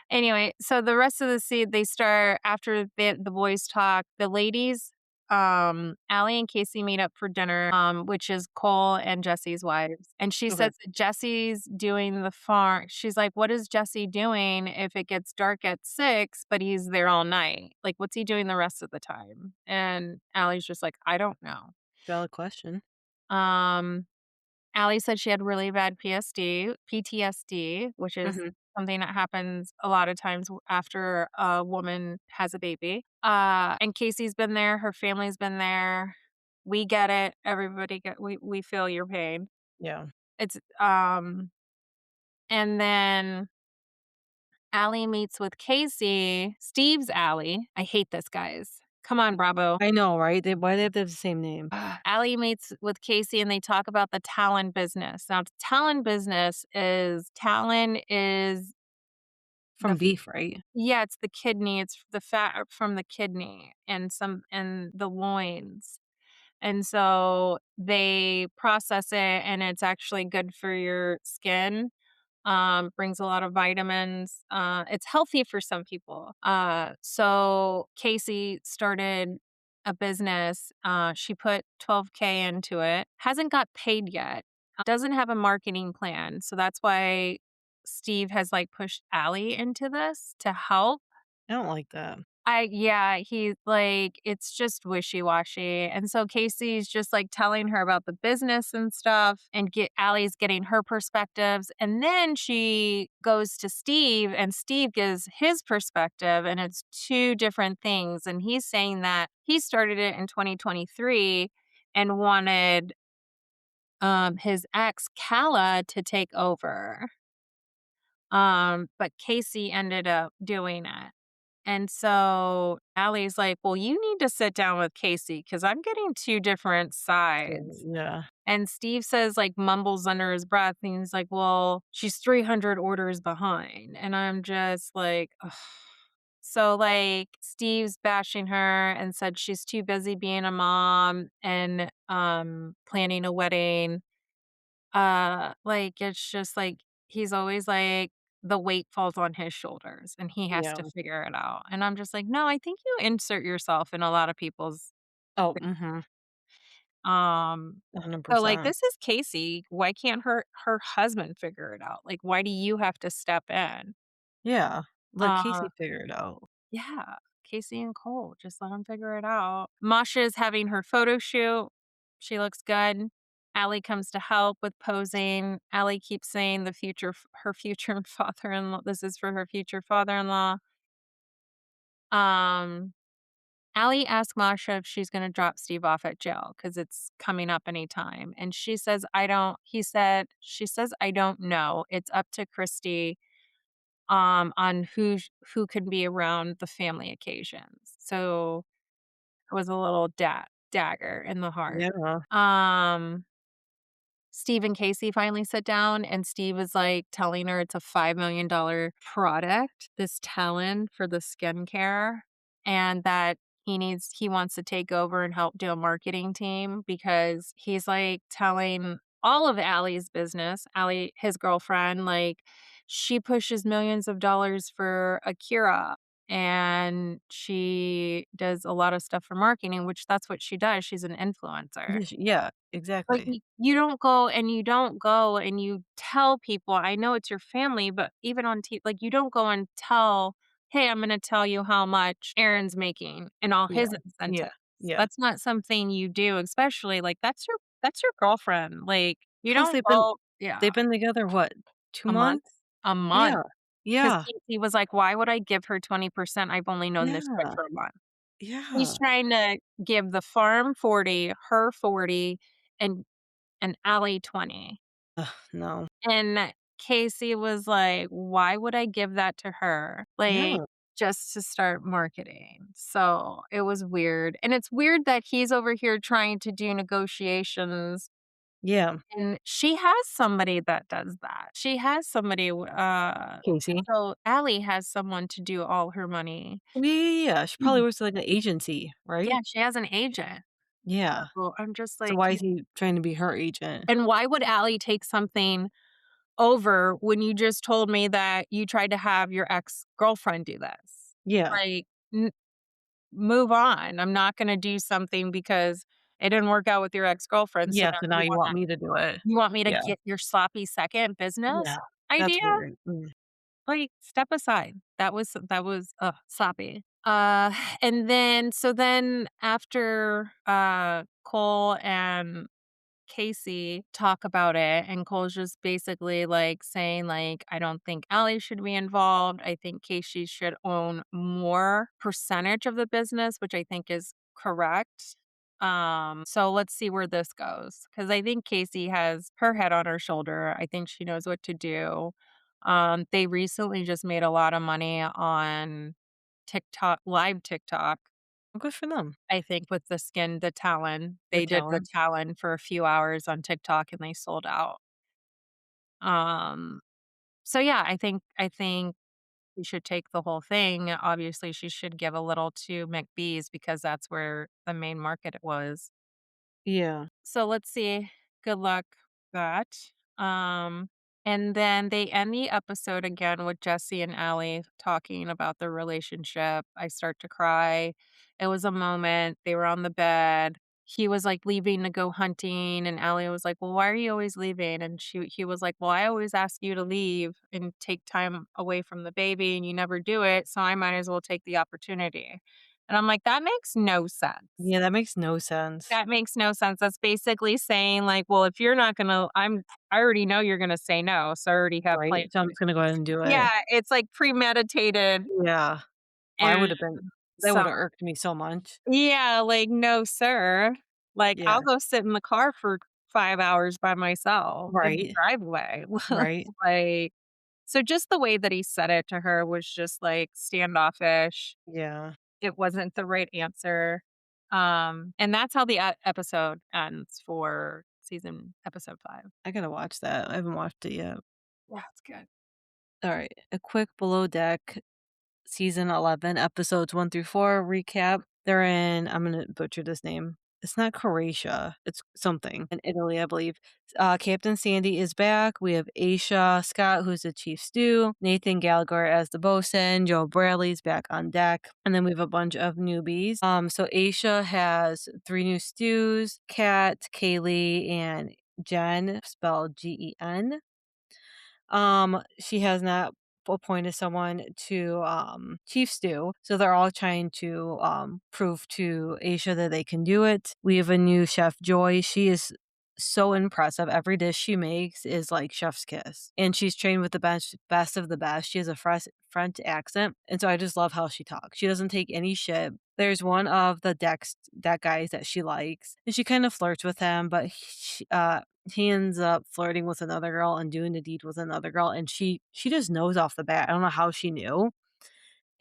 Anyway, so the rest of the scene, they start after the boys talk. The ladies, Allie and Casey meet up for dinner, which is Cole and Jesse's wives. And she Okay. says that Jesse's doing the farm. She's like, "What is Jesse doing if it gets dark at 6, but he's there all night? Like, what's he doing the rest of the time?" And Allie's just like, "I don't know." Valid question. Um, Allie said she had really bad PTSD, which is Mhm. something that happens a lot of times after a woman has a baby. And Casey's been there, her family's been there. We get it. We feel your pain. Yeah. It's and then Allie meets with Casey, Steve's Allie. I hate this, guys. Come on, Bravo. I know, right? Why they have to have the same name? Allie meets with Casey and they talk about the Talon business. Now, Talon is the From beef, right? yeah, it's the kidney. It's the fat from the kidney and the loins. And so they process it and it's actually good for your skin. Brings a lot of vitamins. It's healthy for some people. So Casey started a business. She put 12K into it. Hasn't got paid yet. Doesn't have a marketing plan. So that's why Steve has like pushed Allie into this to help. I don't like that. He's like, it's just wishy-washy. And so Casey's just like telling her about the business and stuff and get Allie's getting her perspectives. And then she goes to Steve and Steve gives his perspective and it's two different things. And he's saying that he started it in 2023 and wanted his ex Kala to take over. But Casey ended up doing it. And so Allie's like, "Well, you need to sit down with Casey because I'm getting two different So, sides." yeah. And Steve says, like, mumbles under his breath, and he's like, "Well, she's 300 orders behind." And I'm just like, ugh. So, like, Steve's bashing her and said she's too busy being a mom and planning a wedding. Like, it's just like he's always like the weight falls on his shoulders and he has Yeah. to figure it out. And I'm just like, "No, I think you insert yourself in a lot of people's." Oh, mhm. Um, so like 100%. this is Casey. Why can't her husband figure it out? Like, why do you have to step in? Yeah. Let Uh Casey figure it out. yeah, Casey and Cole, just let them figure it out. Masha is having her photo shoot. She looks good. Allie comes to help with posing. Allie keeps saying her future father-in-law. This is for her future father-in-law. Um, Allie asks Masha if she's going to drop Steve off at jail because it's coming up anytime, and she says, "I don't." She says, "I don't know. It's up to Christy." On who can be around the family occasions. So it was a little dagger in the heart. Yeah. Um, Steve and Casey finally sit down, and Steve is like telling her it's a $5 million product, this Talon for the skincare, and that he wants to take over and help do a marketing team because he's like telling all of Allie's business, Allie, his girlfriend, like she pushes millions of dollars for Akira and she does a lot of stuff for marketing, which that's what she does. She's an influencer. Yeah, Like, exactly. you don't go and you tell people, I know it's your family, but even on like, you don't go and tell, "Hey, I'm gonna tell you how much Aaron's making and all Yeah. his Yeah. incentives." Yeah. That's not something you do, especially, like, that's your girlfriend, like, you Plus, don't go. Yeah, they've been together, what, 2 a month? months? A Yeah. month. 'Cause Yeah. he was like, "Why would I give her 20%? I've only known this chick Yeah. for a month." He's Yeah. trying to give the farm 40, her 40, and Allie 20. Ugh, no. And Casey was like, "Why would I give that to her?" Like, Yeah. just to start marketing. So, it was weird. And it's weird that he's over here trying to do negotiations, Yeah. and she has somebody that does that. She has somebody, Casey. so Allie has someone to do all her money. Yeah. She probably Mm. works at, like, an agency, right? Yeah, she has an agent. Yeah. So, I'm just So like, why is he trying to be her agent? and why would Allie take something over when you just told me that you tried to have your ex-girlfriend do this? Yeah. Like, move on. I'm not gonna do something because it didn't work out with your ex-girlfriend, so Yeah, now so now you want me to do it. you want me to Yeah. get your sloppy second Yeah. business That's idea? weird. Mm. Like, step aside. That was, sloppy. And then after, Cole and Casey talk about it, and Cole's just basically, like, saying, like, "I don't think Allie should be involved. I think Casey should own more percentage of the business," which I think is correct. So let's see where this goes because I think Casey has her head on her shoulder. I think she knows what to do. They recently just made a lot of money on live TikTok. Good for them. I think with the Talon. The They did the talent. Talon for a few hours on TikTok and they sold out. Um, so yeah, I think we should take the whole thing. Obviously, she should give a little to McBee's because that's where the main market was. Yeah. So let's see. Good luck with that. Um, and then they end the episode again with Jesse and Allie talking about their relationship. I start to cry. It was a moment. They were on the bed. He was like leaving to go hunting, and Allie was like, "Well, why are you always leaving?" And he was like, "Well, I always ask you to leave and take time away from the baby, and you never do it. So I might as well take the opportunity." And I'm like, that makes no sense. Yeah, that makes no sense. That makes no sense. That's basically saying like, well, if you're not gonna I already know you're gonna say no, so I already have Right? plans. So I'm just gonna go ahead and do it. Yeah, it's like premeditated Yeah. I and would've been that so would've irked me so much. yeah, like, no, sir. Like, Yeah. I'll go sit in the car for 5 hours by myself in the Right. driveway. Right. Like, so just the way that he said it to her was just, like, standoffish. Yeah. It wasn't the right answer. And that's how the episode ends for episode 5. I gotta watch that. I haven't watched it yet. Yeah, it's good. Alright. A quick below deck season 11, episodes 1 through 4 recap. They're in, I'm gonna butcher this name. It's not Croatia. It's something in Italy, I believe. Captain Sandy is back. We have Aisha Scott, who's the chief stew. Nathan Gallagher as the bosun. Joe Bradley's back on deck. And then we have a bunch of newbies. So Aisha has 3 new stews: Kat, Kaylee, and Jen, spelled Gen. She has not appointed someone to chief stew, so they're all trying to prove to Aisha that they can do it. We have a new chef, Joy. She is so impressive. Every dish she makes is like chef's kiss, and she's trained with the best of the best. She has a French accent, and so I just love how she talks. She doesn't take any shit. There's one of the deck guys that she likes, and she kind of flirts with him, but he ends up flirting with another girl and doing the deed with another girl, and she just knows off the bat. I don't know how she knew.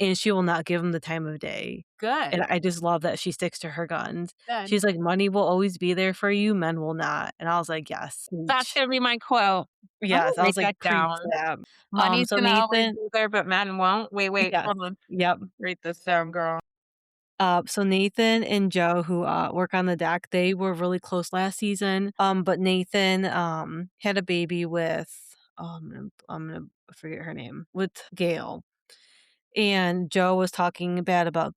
and she will not give him the time of day. Good. And I just love that she sticks to her guns. Good. She's like, "Money will always be there for you, men will not." And I was like, "Yes, That's preach." gonna be my quote. I'm gonna Yes, I write was like, that "Preach down. that." Money's So gonna always Nathan be there, but men won't. Wait, Yes. hold on. Yep. Write this down, girl. So Nathan and Joe, who work on the deck, they were really close last season. But Nathan had a baby with I'm gonna forget her name, with Gail, and Joe was talking bad about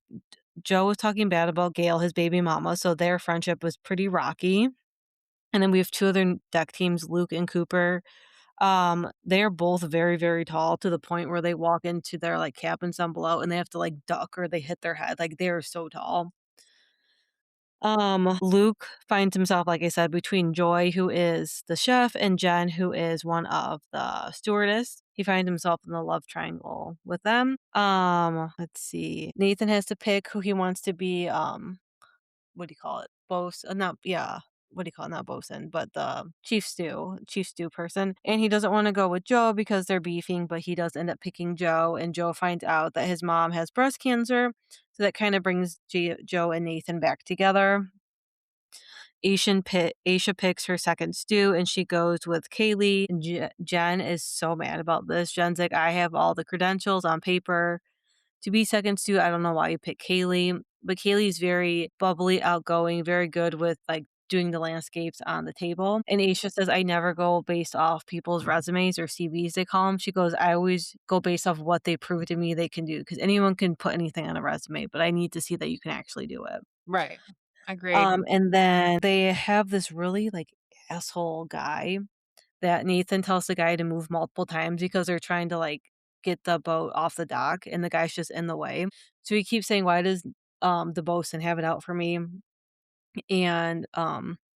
Gail, his baby mama. So their friendship was pretty rocky. And then we have two other deck teams, Luke and Cooper. They're both very, very tall to the point where they walk into their like cabins down below and they have to like duck or they hit their head. Like they're so tall. Luke finds himself, like I said, between Joy, who is the chef, and Jen, who is one of the stewardess. He finds himself in the love triangle with them. Let's see. Nathan has to pick who he wants to be, what do you call it? Not, yeah. What do you call it? Not bosun, but the chief stew person. And he doesn't want to go with Joe because they're beefing, but he does end up picking Joe. And Joe finds out that his mom has breast cancer. So that kind of brings Joe and Nathan back together. Aisha picks her second stew and she goes with Kaylee. Jen is so mad about this. Jen's like, I have all the credentials on paper to be second stew. I don't know why you picked Kaylee, but Kaylee's very bubbly, outgoing, very good with like doing the landscapes on the table. And Aisha says, I never go based off people's resumes or CVs, they call them. She goes, I always go based off what they prove to me they can do, because anyone can put anything on a resume, but I need to see that you can actually do it. Right. Agreed. And then they have this really like asshole guy that Nathan tells the guy to move multiple times because they're trying to like get the boat off the dock and the guy's just in the way. So he keeps saying, why does the bosun have it out for me? And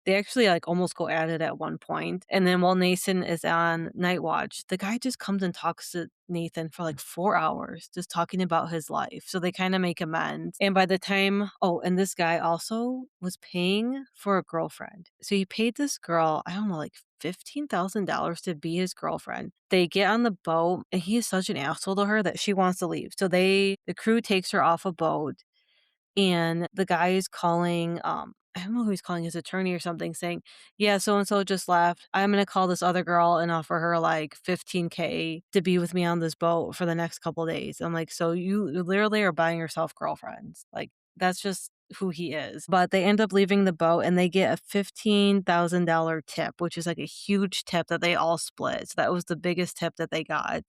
they actually like almost go at it at one point. And then while Nathan is on night watch, the guy just comes and talks to Nathan for like 4 hours, just talking about his life. So they kind of make amends. And by the time, and this guy also was paying for a girlfriend. So he paid this girl, I don't know, like $15,000 to be his girlfriend. They get on the boat and he is such an asshole to her that she wants to leave. So the crew takes her off a boat. And the guy is calling, I don't know who he's calling, his attorney or something, saying, yeah, so and so just left. I'm going to call this other girl and offer her like $15K to be with me on this boat for the next couple of days. I'm like, so you literally are buying yourself girlfriends. Like, that's just who he is. But they end up leaving the boat and they get a $15,000 tip, which is like a huge tip that they all split. So that was the biggest tip that they got.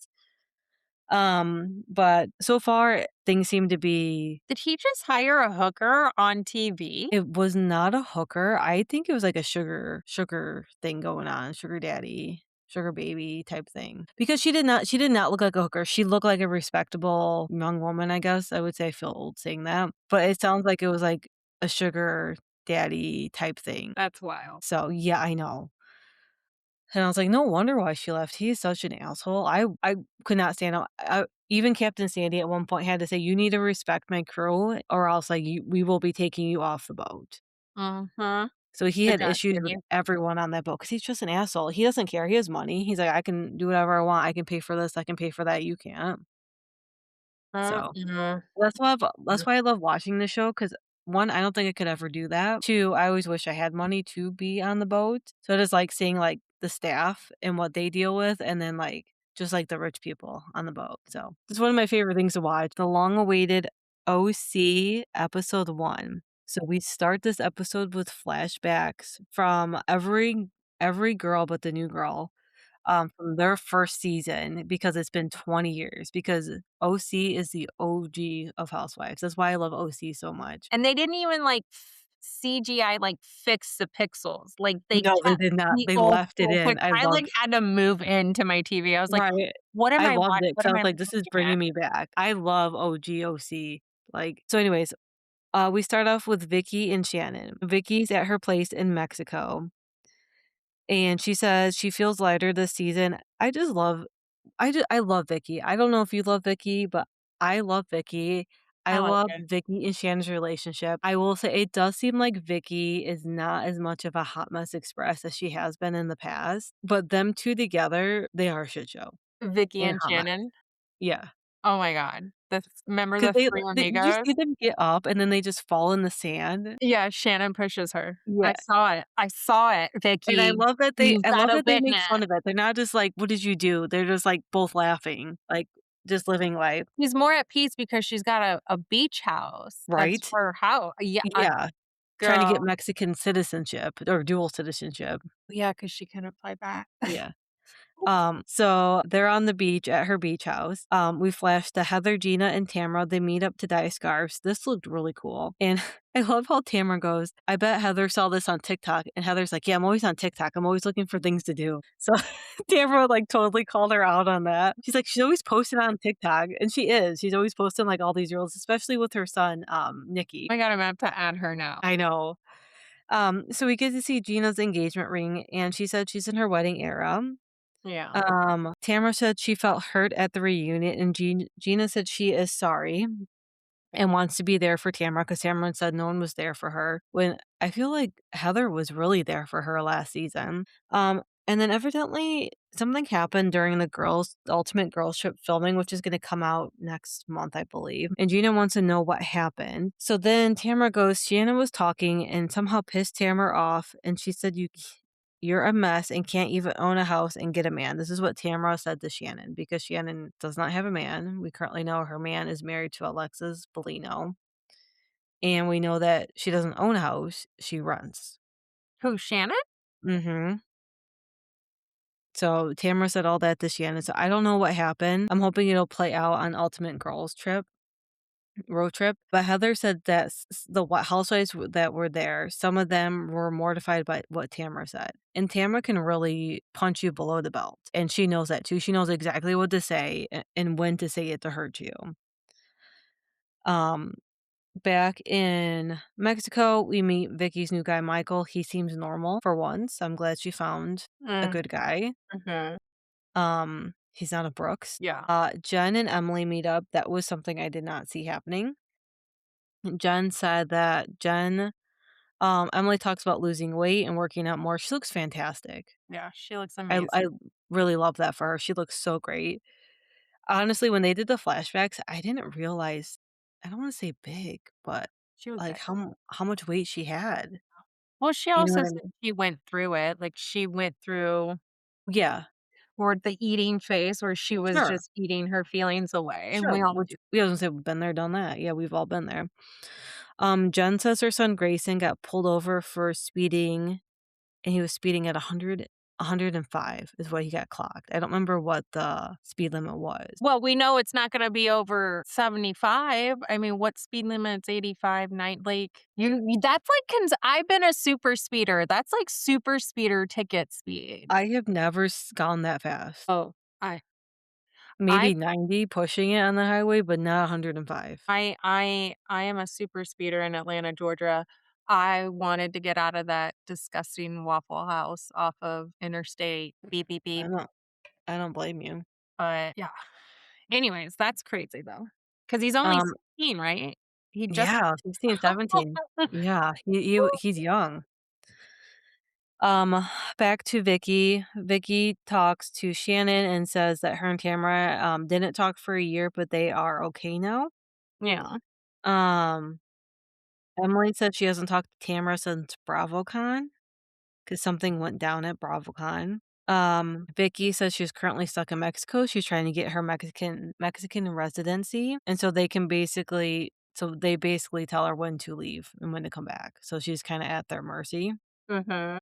But so far things seem to be. Did he just hire a hooker on TV? It was not a hooker. I think it was like a sugar thing going on, sugar daddy, sugar baby type thing. Because she did not look like a hooker. She looked like a respectable young woman, I guess. I would say I feel old saying that. But it sounds like it was like a sugar daddy type thing. That's wild. So yeah, I know. And I was like, no wonder why she left. He's such an asshole. I could not stand him. Even Captain Sandy at one point had to say, you need to respect my crew or else like we will be taking you off the boat. Mm-hmm. So he Good had job, issues with Sandy. everyone on that boat because he's just an asshole. He doesn't care. He has money. He's like, I can do whatever I want. I can pay for this. I can pay for that. You can't. So Mhm. that's why I love watching the show, because one, I don't think I could ever do that. Two, I always wish I had money to be on the boat. So it is like seeing like the staff and what they deal with, and then like just like the rich people on the boat. So it's one of my favorite things to watch. The long-awaited OC episode 1. So we start this episode with flashbacks from every girl but the new girl. From their first season, because it's been 20 years, because OC is the OG of Housewives. That's why I love OC so much. And they didn't even like CGI like fix the pixels. Like they No, they kept did not. the They old left it school in. pic I like had to move into my TV. I was like, Right. what am I I loved it What because I am was I like, this is looking bringing at? me back. I love OG OC. Like, so anyways, we start off with Vicky and Shannon. Vicky's at her place in Mexico, and she says she feels lighter this season. I love Vicky. I don't know if you love Vicky, but I love Vicky. I I like love it. Vicky and Shannon's relationship. I will say it does seem like Vicky is not as much of a hot mess express as she has been in the past. But them two together, they are a shit show Vicky and and hot mess. Shannon. Yeah. Oh my god. Remember Because the three did you amigos? see them get up and then they just fall in the sand? Yeah, Shannon pushes her. I Yeah. saw it. I saw it, And Vicky. You've I love gotta that they make witness. fun of it. They're not just like, "What did you do?" They're just, like, both laughing, like, just living life, She's more at peace because she's got a beach house. That's right? her house. Yeah, Yeah. Trying to get girl. Mexican citizenship or dual citizenship. Yeah, because she couldn't fly back. Yeah. So they're on the beach at her beach house. We flash to Heather, Gina, and Tamara. They meet up to dye scarves. This looked really cool. And I love how Tamara goes, I bet Heather saw this on TikTok. And Heather's like, yeah, I'm always on TikTok. I'm always looking for things to do. So Tamara like totally called her out on that. She's like, she's always posting on TikTok. And she is. She's always posting like all these reels, especially with her son, Nikki. Oh my god, I'm gonna have to add her now. I know. So we get to see Gina's engagement ring, and she said she's in her wedding era. Yeah. Tamara said she felt hurt at the reunion, and Gina said she is sorry and wants to be there for Tamara because Tamara said no one was there for her. When I feel like Heather was really there for her last season. And then evidently something happened during the Ultimate Girls Trip filming, which is going to come out next month, I believe. And Gina wants to know what happened. So then Tamara goes, Shannon was talking and somehow pissed Tamara off, and she said you're a mess and can't even own a house and get a man. This is what Tamara said to Shannon because Shannon does not have a man. We currently know her man is married to Alexis Bellino. And we know that she doesn't own a house, she rents. Who, Shannon? Mm-hmm. So Tamara said all that to Shannon. So I don't know what happened. I'm hoping it'll play out on Ultimate Girls road trip. But Heather said that the housewives that were there, some of them were mortified by what Tamara said. And Tamara can really punch you below the belt. And she knows that too. She knows exactly what to say and when to say it to hurt you. Back in Mexico, we meet Vicky's new guy, Michael. He seems normal for once. I'm glad she found a good guy. He's not a Brooks. Yeah. Jen and Emily meet up. That was something I did not see happening. Jen said that Emily talks about losing weight and working out more. She looks fantastic. Yeah, she looks I amazing. really love that for her. She looks so great. Honestly, when they did the flashbacks, I didn't realize, I don't want to say big, but She was like big. how much weight she had. Well, she You know also what I said mean? she went through it. Like, she went through Yeah, or the eating phase where she was sure. just eating her feelings away, and Sure. we all Which do. we haven't said we've been there, done that. Yeah, we've all been there. Jen says her son Grayson got pulled over for speeding, and he was speeding at 105 is what he got clocked. I don't remember what the speed limit was. Well, we know it's not gonna be over 75. I mean, what speed limit's 85, like, that's like I've been a super speeder. That's like super speeder ticket speed. I have never gone that fast. Oh, I I Maybe 90 pushing it on the highway, but not 105. I am a super speeder in Atlanta, Georgia. I wanted to get out of that disgusting Waffle House off of Interstate. Beep, beep, I beep. don't I don't blame you. But yeah. Anyways, that's crazy though. Because he's only Um, 16, right? He just yeah, 16, 17. Yeah, he's young. Back to Vicky. Vicky talks to Shannon and says that her and Tamara didn't talk for a year, but they are okay now. Yeah. Um, Emily said she hasn't talked to Tamara since BravoCon because something went down at BravoCon. Vicky says she's currently stuck in Mexico. She's trying to get her Mexican residency, and so they basically tell her when to leave and when to come back. So she's kind of at their mercy. Mhm.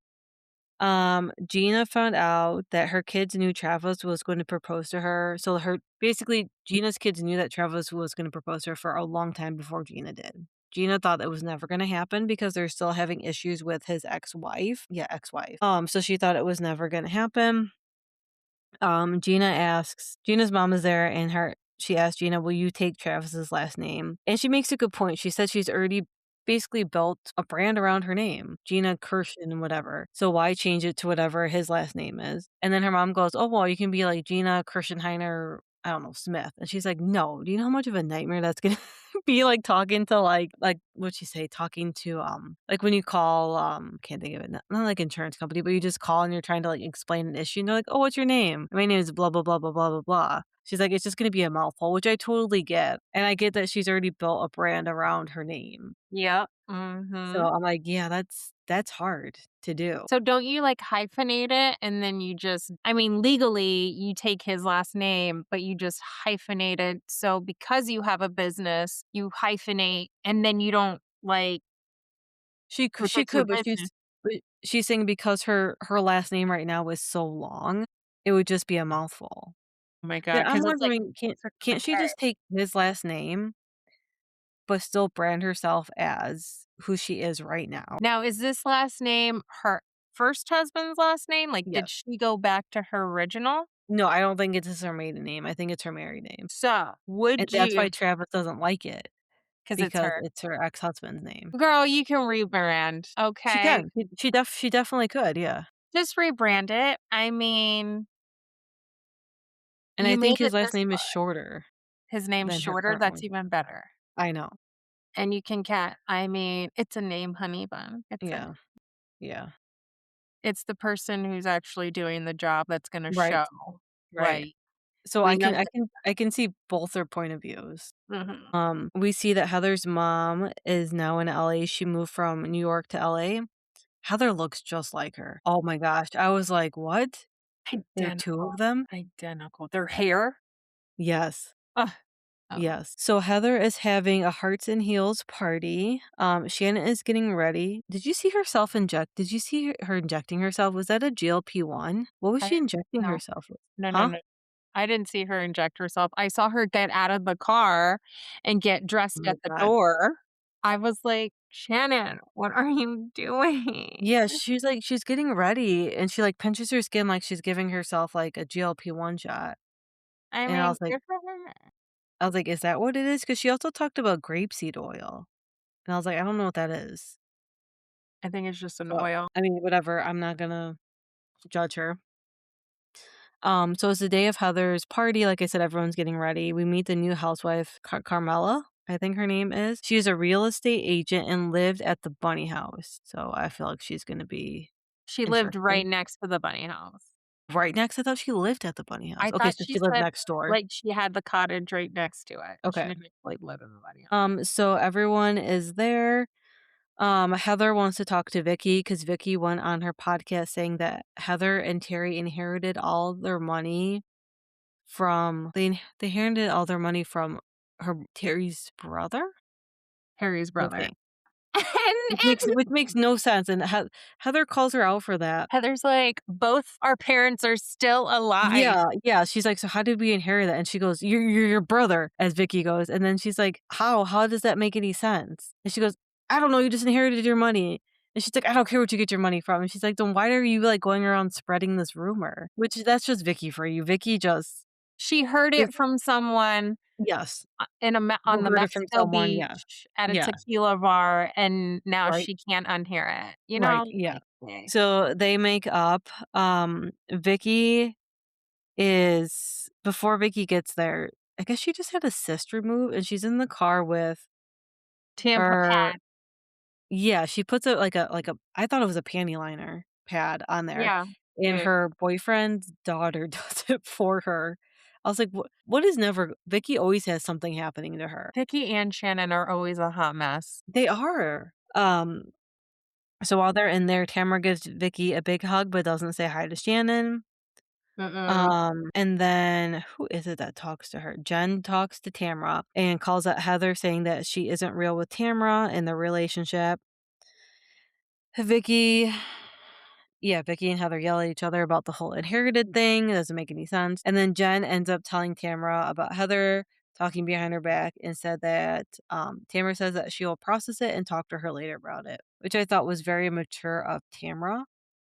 Gina found out that her kids knew Travis was going to propose to her. So Gina's kids knew that Travis was going to propose to her for a long time before Gina did. Gina thought it was never going to happen because they're still having issues with his ex-wife. Yeah, ex-wife. So she thought it was never going to happen. Gina's mom is there and she asked Gina, will you take Travis's last name? And she makes a good point. She said she's already basically built a brand around her name, Gina Kirsten, whatever. So why change it to whatever his last name is? And then her mom goes, oh, well, you can be like Gina Kirstenheiner, I don't know, Smith. And she's like, no, do you know how much of a nightmare that's going to be like talking to like what'd she say? Talking to, like when you call, can't think of it, not like insurance company, but you just call and you're trying to like explain an issue and they're like, oh, what's your name? My name is blah, blah, blah, blah, blah, blah, blah. She's like, "It's just gonna be a mouthful," which I totally get, and I get that she's already built a brand around her name. Yep. So I'm like, "Yeah, that's hard to do." So don't you like hyphenate it and then you just, I mean, legally you take his last name, but you just hyphenate it. So because you have a business, you hyphenate and then you don't like, because She it's your could, business. but she's saying because her last name right now is so long, it would just be a mouthful. Oh my Then God. I'm Cause it's like, wondering, can't she certificate. just take his last name, but still brand herself as who she is right now? Now, is this last name her first husband's last name? Like, did Yes. she go back to her original? No, I don't think it's her maiden name. I think it's her married name. So And would that's why you, Travis doesn't like it because it's because her, it's her ex-husband's name. girl, you can rebrand. She Okay. can. She definitely could, yeah. Just rebrand it. I mean, And I you think made his it last this name is far. shorter His name's than her shorter. current That's one. even better. I know. And you can cat. I mean, it's a name, honey bun. Yeah. Yeah. It's the person who's actually doing the job that's gonna Right. show. Right. Like, So we know I can see both their point of views. mhm. We see that Heather's mom is now in LA. She moved from New York to LA. Heather looks just like her. Oh my gosh. I was like, "What? There are 2 Identical. of them?" Identical. Their hair? Yes. Ugh. Oh. Yes. So Heather is having a Hearts and Heels party. Shannon is getting ready. Did you see herself inject? Did you see her injecting herself? Was that a GLP-1? What was I she injecting no. herself with? No, no, Huh? no. I didn't see her inject herself. I saw her get out of the car and get Oh dressed my at the god. door. I was like, "Shannon, what are you doing?" Yeah, she's getting ready and she like pinches her skin like she's giving herself like a GLP-1 shot. I And mean, good for her. I was like, "Is that what it is?" Because she also talked about grapeseed oil. And I was like, "I don't know what that is." I think it's just an But oil. I mean, whatever. I'm not gonna judge her. So it's the day of Heather's party. Like I said, everyone's getting ready. We meet the new housewife, Carmela, I think her name is. She's a real estate agent and lived at the bunny house. So I feel like she's going to be She lived right interesting. next to the bunny house. Right next, I thought she lived at the bunny house. I Okay, thought so she she lived said, next door. like, she had the cottage right next to it. She Okay. didn't like live in the bunny house. So everyone is there. Heather wants to talk to Vicky because Vicky went on her podcast saying that Heather and Terry inherited all their money from they inherited all their money from her Terry's brother, Harry's I brother. think, And which makes no sense, and Heather calls her out for that. Heather's like, "Both our parents are still alive." Yeah, yeah, she's like, "So how did we inherit that?" And she goes, You're your brother," as Vicky goes, and then she's like, "How? How does that make any sense?" And she goes, "I don't know, you just inherited your money." And she's like, "I don't care what you get your money from." And she's like, "Then why are you, like, going around spreading this rumor?" Which that's just Vicky for you. Vicky just She heard is it from someone yes, in a who on the heard it from Mexico someone, yeah. beach at a Yeah, tequila bar, and now right? she can't unhear it, you Right, know? yeah. Like, eh. So they make up. Vicky is before Vicky gets there, I guess she just had a cyst removed and she's in the car with Tampa her pad. yeah, she puts a like a I thought it was a panty liner pad on there, Yeah. and It her boyfriend's daughter does it for her. I was like, what is never Vicky always has something happening to her. Vicky and Shannon are always a hot mess. They are. So while they're in there, Tamara gives Vicky a big hug but doesn't say hi to Shannon. Mm-mm. And then who is it that talks to her? Jen talks to Tamara and calls out Heather saying that she isn't real with Tamara in the relationship. Vicky yeah, Vicky and Heather yell at each other about the whole inherited thing. It doesn't make any sense. And then Jen ends up telling Tamara about Heather talking behind her back and said that Tamara says that she will process it and talk to her later about it, which I thought was very mature of Tamara.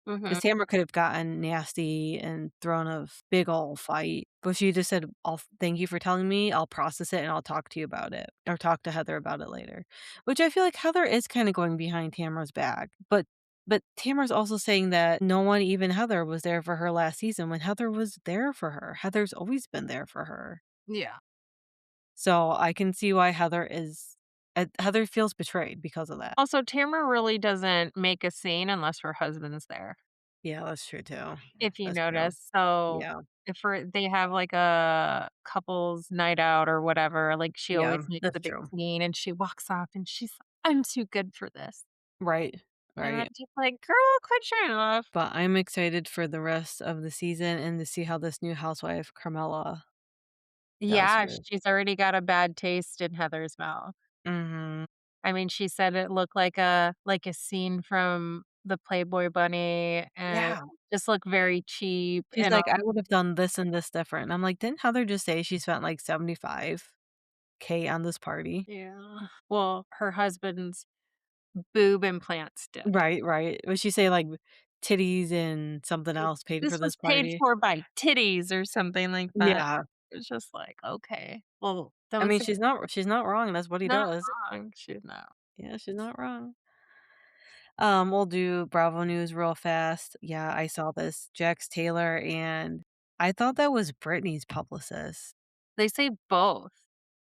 Mhm. 'Cause Tamara could have gotten nasty and thrown a big ol' fight, but she just said, "I'll thank you for telling me, I'll process it, and I'll talk to you about it, or talk to Heather about it later." Which I feel like Heather is kinda going behind Tamara's back, but Tamara's also saying that no one, even Heather, was there for her last season when Heather was there for her. Heather's always been there for her. Yeah. So I can see why Heather feels betrayed because of that. Also, Tamara really doesn't make a scene unless her husband's there. Yeah, that's true too. if you That's true. notice. So Yeah. they have like a couples night out or whatever, like she Yeah, always makes that's the big true. scene and she walks off and she's like, I'm too good for this. Right. And I'm Right. just like, girl, quit showing off. But I'm excited for the rest of the season and to see how this new housewife, Carmela, does Yeah, her. she's already got a bad taste in Heather's mouth. Mhm. I mean, she said it looked like a scene from the Playboy Bunny and Yeah. just looked very cheap She's and like, "I all. would have done this and this different." I'm like, "Didn't Heather just say she spent, like, 75K on this party?" Yeah. Well, her husband's boob implants did. Right, right. Would she say, like, titties and something else paid for This this was paid party? for by titties or something like that. Yeah. It's just like, okay. Well, that I was mean, a she's not wrong, that's what he not does. wrong. She's not. Yeah, she's not wrong. We'll do Bravo news real fast. Yeah, I saw this. Jax Taylor and I thought that was Britney's publicist. They say both.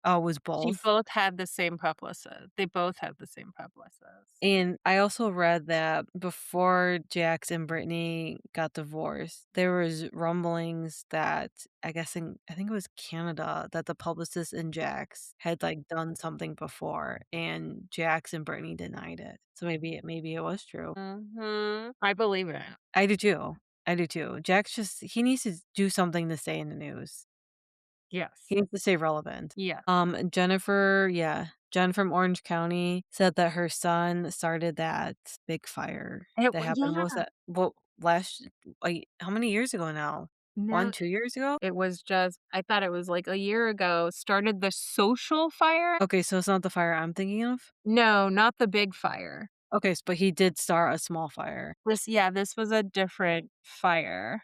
Oh, it was She both? both had the same publicist. They both had the same publicist. And I also read that before Jax and Brittany got divorced, there was rumblings that I think it was Canada that the publicist and Jax had like done something before, and Jax and Brittany denied it. So maybe it was true. I believe it. I do too. I do too. Jax just he needs to do something to stay in the news. Yes. He needs to stay relevant. Yeah. Jennifer, yeah, Jen from Orange County said that her son started that big fire that happened. What was Yeah. that? What last? Like, how many years ago now? No, 1, 2 years ago? it was just I thought it was like a year ago, started the social fire. Okay, so it's not the fire I'm thinking of. No, not the big fire. Okay, but he did start a small fire. This was a different fire.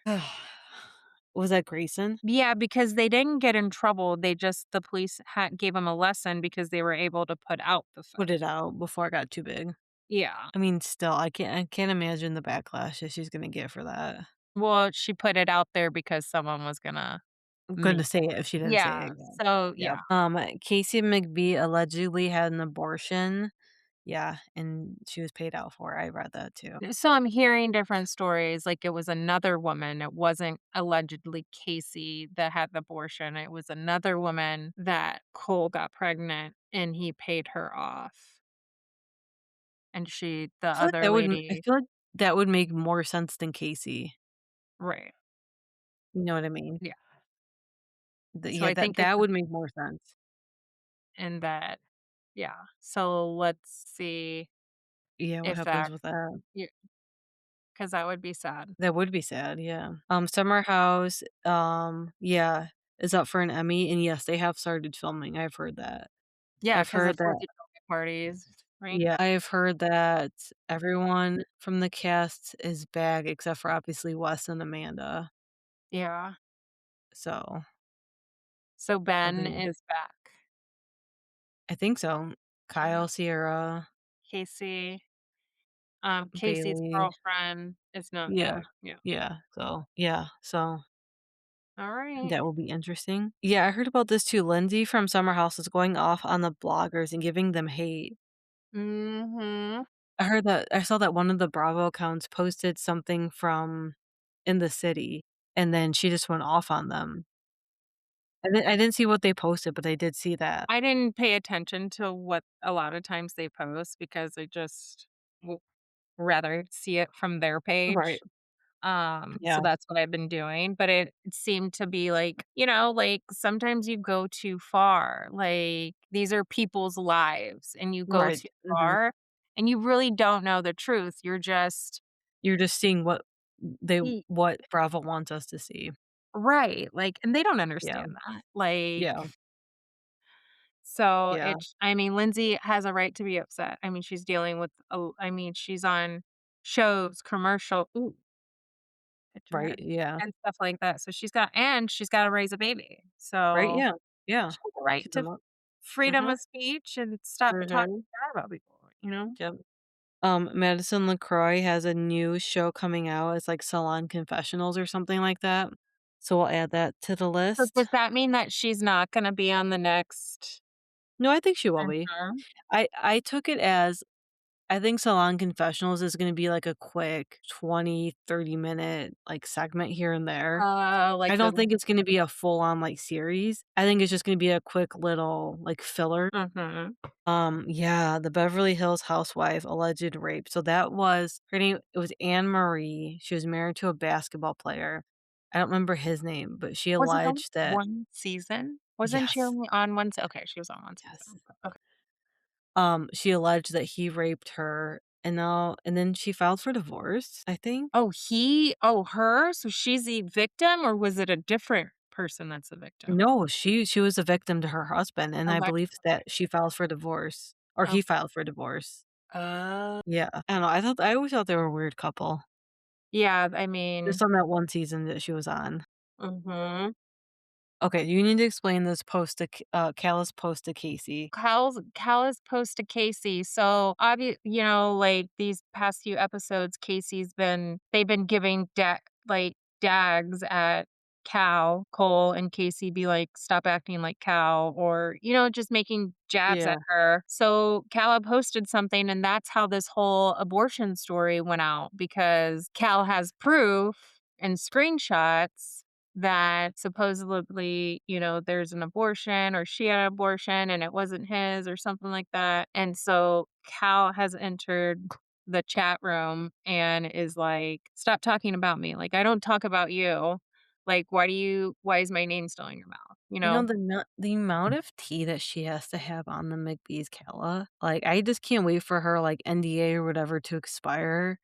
Was that Grayson? Yeah, because they didn't get in trouble. The police had gave them a lesson because they were able to put out the fire. Put it out before it got too big. Yeah. I mean, still, I can't imagine the backlash that she's gonna get for that. Well, she put it out there because someone was gonna I'm gonna make say it if she didn't say Yeah. it again. So, Yep. yeah. Casey McBee allegedly had an abortion. Yeah, and she was paid out for it. I read that too. So I'm hearing different stories, like it was another woman, it wasn't allegedly Casey that had the abortion, it was another woman that Cole got pregnant and he paid her off. And the other I lady. feel like that would make more sense than Casey. Right. You know what I mean? Yeah. So Yeah, I think it's that would make more sense. in that yeah. So let's see Yeah, what if happens that with that? because that would be sad. That would be sad, yeah. Summer House, yeah, is up for an Emmy, and yes, they have started filming. I've heard that. Yeah, I've because the heard 4th that. of July parties, right? Yeah, I've heard that everyone from the cast is back except for obviously Wes and Amanda. Yeah. So, So I Ben think is back. I think so. Yeah. Kyle, Sierra, Casey. Casey's Bailey. girlfriend is not Yeah. back. Yeah. So All right. that will be interesting. Yeah, I heard about this too. Lindsay from Summer House is going off on the bloggers and giving them hate. Mhm. I saw that one of the Bravo accounts posted something from in the city, and then she just went off on them. I didn't see what they posted, but I did see that. I didn't pay attention to what a lot of times they post because I just w rather see it from their Right. page. So Yeah. that's what I've been doing, but it seemed to be like, like sometimes you go too far. Like these are people's lives and you go Right. too Mhm. far and you really don't know the truth. You're just You're just seeing Y what Bravo wants us to see. right, like, and they don't Yeah. understand that. Like, Yeah. so Yeah. I mean, Lindsay has a right to be upset. I mean, she's dealing with I mean, she's on shows, picture, Right. Yeah. and stuff like that. So she's gotta raise a baby. Right. So Yeah. Yeah. she has a right Keep to them up. freedom Mhm. of speech and stop talking Mhm. bad about people, you know? Yep. Madison LaCroix has a new show coming out. It's like Salon Confessionals or something like that. So we'll add that to the So list. does that mean that she's not gonna be on the next No, I think she will Iron be. Farm? I took it as I think Salon Confessionals is gonna be, like, a quick 20, 30-minute, like, segment here and there. Like I the don't think it's gonna be a full-on, like, series. I think it's just gonna be a quick little, like, filler. mhm. Yeah, the Beverly Hills housewife alleged rape. So that was her name it was Anne Marie. She was married to a basketball player. I don't remember his name, but she Was it only alleged that one season? Wasn't she yes, only on one se okay, she was on one yes. season. Okay. She alleged that he raped her and then she filed for divorce, I think. Her? So she's the victim, or was it a different person that's the victim? No, she was a victim to her husband, and I believe Okay. that she filed for divorce or Oh. he filed for divorce. Oh. Yeah. I don't know, I always thought they were a weird couple. Yeah, I mean Just on that one season that she was on. mhm. Okay, you need to explain this post to Callous post to Casey. Cal's post to Casey. So like these past few episodes, they've been giving dags at Cole, and Casey be like, stop acting like Cal, or just making jabs Yeah. at her. So Cal posted something, and that's how this whole abortion story went out, because Cal has proof and screenshots that supposedly, there's an abortion, or she had an abortion and it wasn't his, or something like that. And so Cal has entered the chat room and is like, stop talking about me. Like, I don't talk about you. Like, why is my name still in your mouth? You know, the amount of tea that she has to have on the McBee's Calla, like, I just can't wait for her, like, NDA or whatever to expire,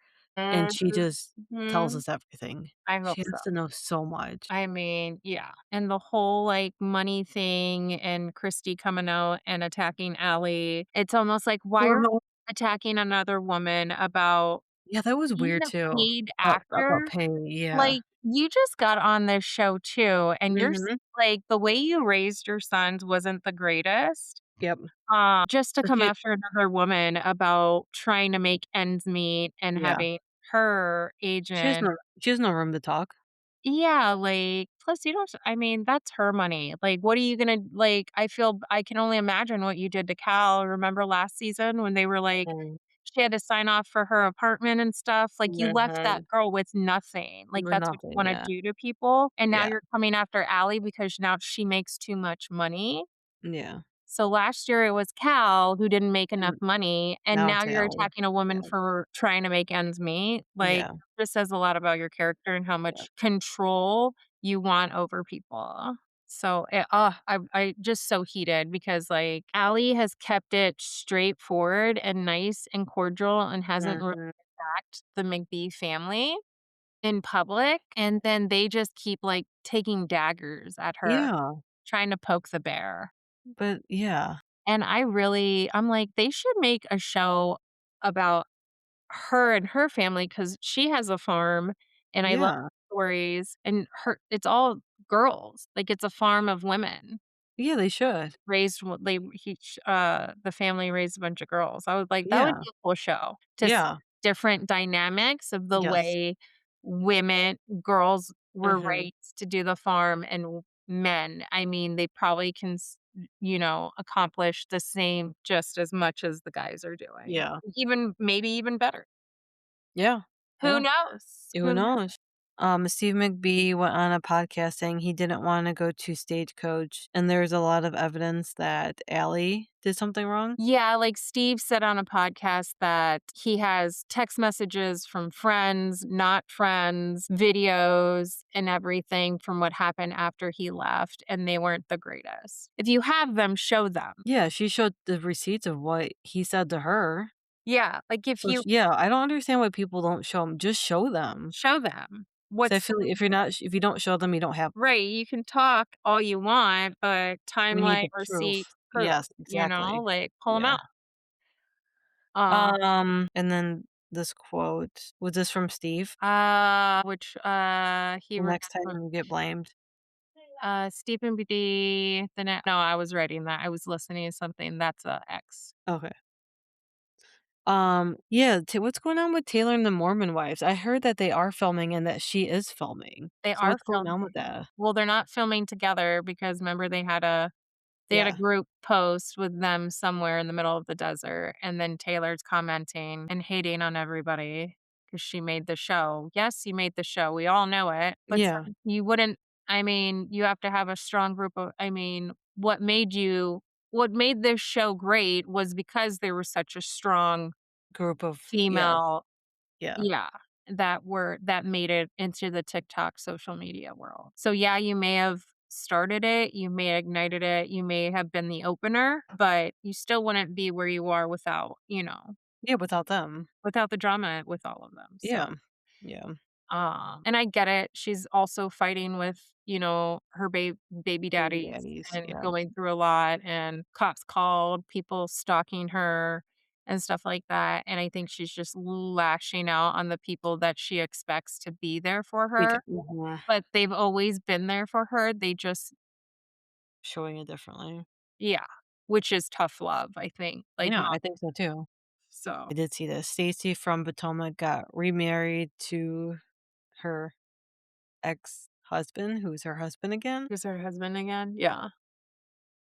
and she just tells Mhm. us everything. I She hope so. has to know so much. I mean, yeah. And the whole like money thing and Christy coming out and attacking Allie. It's almost like, why are you Uh-huh. attacking another woman about Yeah, that was being weird a too. paid About actor? paying, yeah. Like, you just got on this show too, and Mhm. like, the way you raised your sons wasn't the greatest. Yep. Just to But come after another woman about trying to make ends meet and yeah. having her She has agent. no room to talk. Yeah, like, plus you don't I mean, that's her money. Like, what are you gonna like, I can only imagine what you did to Cal. Remember last season when they were like, Mm. she had to sign off for her apartment and stuff? Like, you left that Mhm. girl with nothing. Like, With that's what you nothing, wanna yeah. do to people, and now Yeah. you're coming after Allie because now she makes too much money. Yeah. So last year it was Cal who didn't make enough Mm, money, and now now it's you're Allie. attacking a woman Yeah. for trying to make ends meet. Like, Yeah. this says a lot about your character and how Yeah. much control you want over people. So, I just so heated because like Allie has kept it straightforward and nice and cordial and hasn't really Mhm. attacked the McBee family in public, and then they just keep like taking daggers at her, Yeah, trying to poke the bear. but yeah. And I'm like, they should make a show about her and her family because she has a farm, and I love Yeah. stories, and it's all girls. Like, it's a farm of women Yeah, they should. raised w they he sh the family raised a bunch of girls. I was like, that would Yeah. be a cool show to see Yeah. different dynamics of the Yes. way girls were Mhm. raised to do the farm, and men. I mean, they probably can accomplish the same just as much as the guys are doing. Yeah. Even maybe even better. Yeah. Who Yeah. knows? Who Who knows? knows? Steve McBee went on a podcast saying he didn't wanna go to Stagecoach, and there's a lot of evidence that Allie did something wrong. Yeah, like Steve said on a podcast that he has text messages from friends, not friends, videos, and everything from what happened after he left, and they weren't the greatest. If you have them, show them. Yeah, she showed the receipts of what he said to her. Yeah, like if So sh you yeah, I don't understand why people don't show them. Just show them. show them 'Cause I what's feel like if you don't show them, you don't have right. You can talk all you want, but we need timeline, the proof. receipts, proof, Yes, exactly. like pull them Yeah. out. Uh, And then this quote was this from Steve? which he The next time remembered. you get blamed. Stephen B. No, I was writing that. I was listening to something. That's a X. Okay. Yeah, what's going on with Taylor and the Mormon Wives? I heard that they are filming and that she is filming. They So are what's going filming. on with that? Well, they're not filming together because remember they had a They had a Yeah. group post with them somewhere in the middle of the desert, and then Taylor's commenting and hating on everybody because she made the show. Yes, you made the show. We all know it, but Yeah. you wouldn't. I mean, you have to have a strong group of. I mean, what made this show great was because there was such a strong Group of female, yeah. yeah, that made it into the TikTok social media world. So yeah, you may have started it, you may have ignited it, you may have been the opener, but you still wouldn't be where you are without, Yeah, without them. without the drama with all of them. Yeah. Yeah. And I get it. She's also fighting with, her baby Baby daddies daddies, and yeah. going through a lot, and cops called, people stalking her and stuff like that. And I think she's just lashing out on the people that she expects to be there for her. Mhm. But they've always been there for her. They just, Showing it differently. yeah, which is tough love, I think. Like, Yeah, mom. I think so too. So, I did see this. Stacy from Potomac got remarried to her ex-husband, who's her husband again. who's her husband again? Yeah.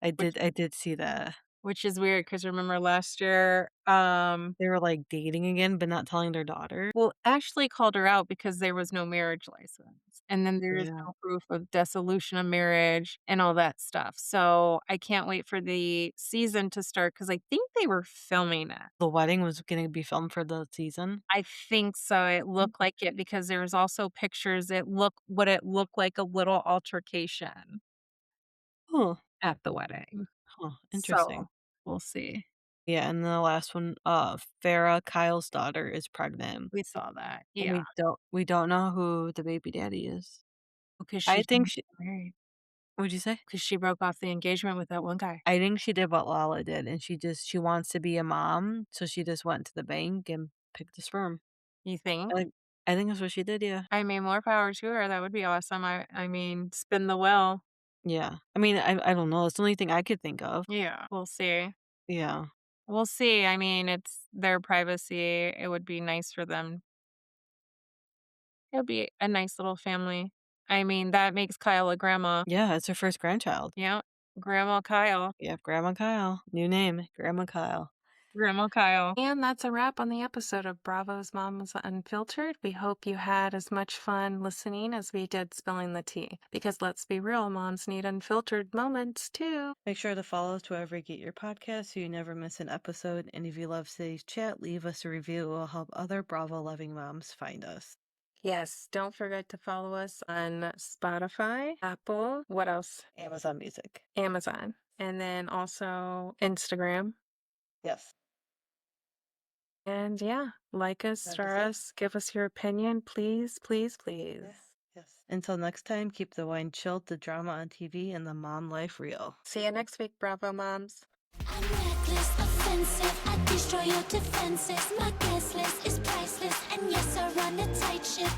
I did see that. Which is weird because remember last year, They were, like, dating again, but not telling their daughter. well, Ashley called her out because there was no marriage license, and then there is Yeah. no proof of dissolution of marriage and all that stuff. So I can't wait for the season to start because I think they were filming it. The wedding was gonna be filmed for the season. I think so. It looked like it because there was also pictures. It looked like a little altercation Huh. at the wedding. Huh, So interesting. we'll see. Yeah, and the last one, Farrah, Kyle's daughter, is pregnant. We saw that. And Yeah, we don't know who the baby daddy is. because I she's think she married. What'd you say? Because she broke off the engagement with that one guy. I think she did what Lala did, and she wants to be a mom, so she just went to the bank and picked the sperm. You think? I think I think that's what she did, yeah. I mean, more power to her, that would be awesome. I mean, spin the wheel. Yeah. I mean, I don't know, it's the only thing I could think of. Yeah, we'll see. Yeah. We'll see. I mean, it's their privacy. It would be nice for them. It would be a nice little family. I mean, that makes Kyle a grandma. Yeah, it's her first grandchild. Yeah, Grandma Kyle. Yeah, Grandma Kyle. New name, Grandma Kyle. Grandma Kyle. And that's a wrap on the episode of Bravo's Moms Unfiltered. We hope you had as much fun listening as we did spilling the tea. Because let's be real, moms need unfiltered moments too. Make sure to follow us wherever you get your podcast so you never miss an episode. And if you love today's chat, leave us a review. It will help other Bravo-loving moms find us. Yes, don't forget to follow us on Spotify, Apple, what else? Amazon Music. Amazon. And then also Instagram. Yes. And yeah, like us, That star is it. us, give us your opinion, please, please, please. Yes. Until next time, keep the wine chilled, the drama on TV, and the mom life real. See you next week, Bravo Moms. I'm reckless, offensive. I destroy your defenses. My guest list is priceless, and yes, I run a tight ship.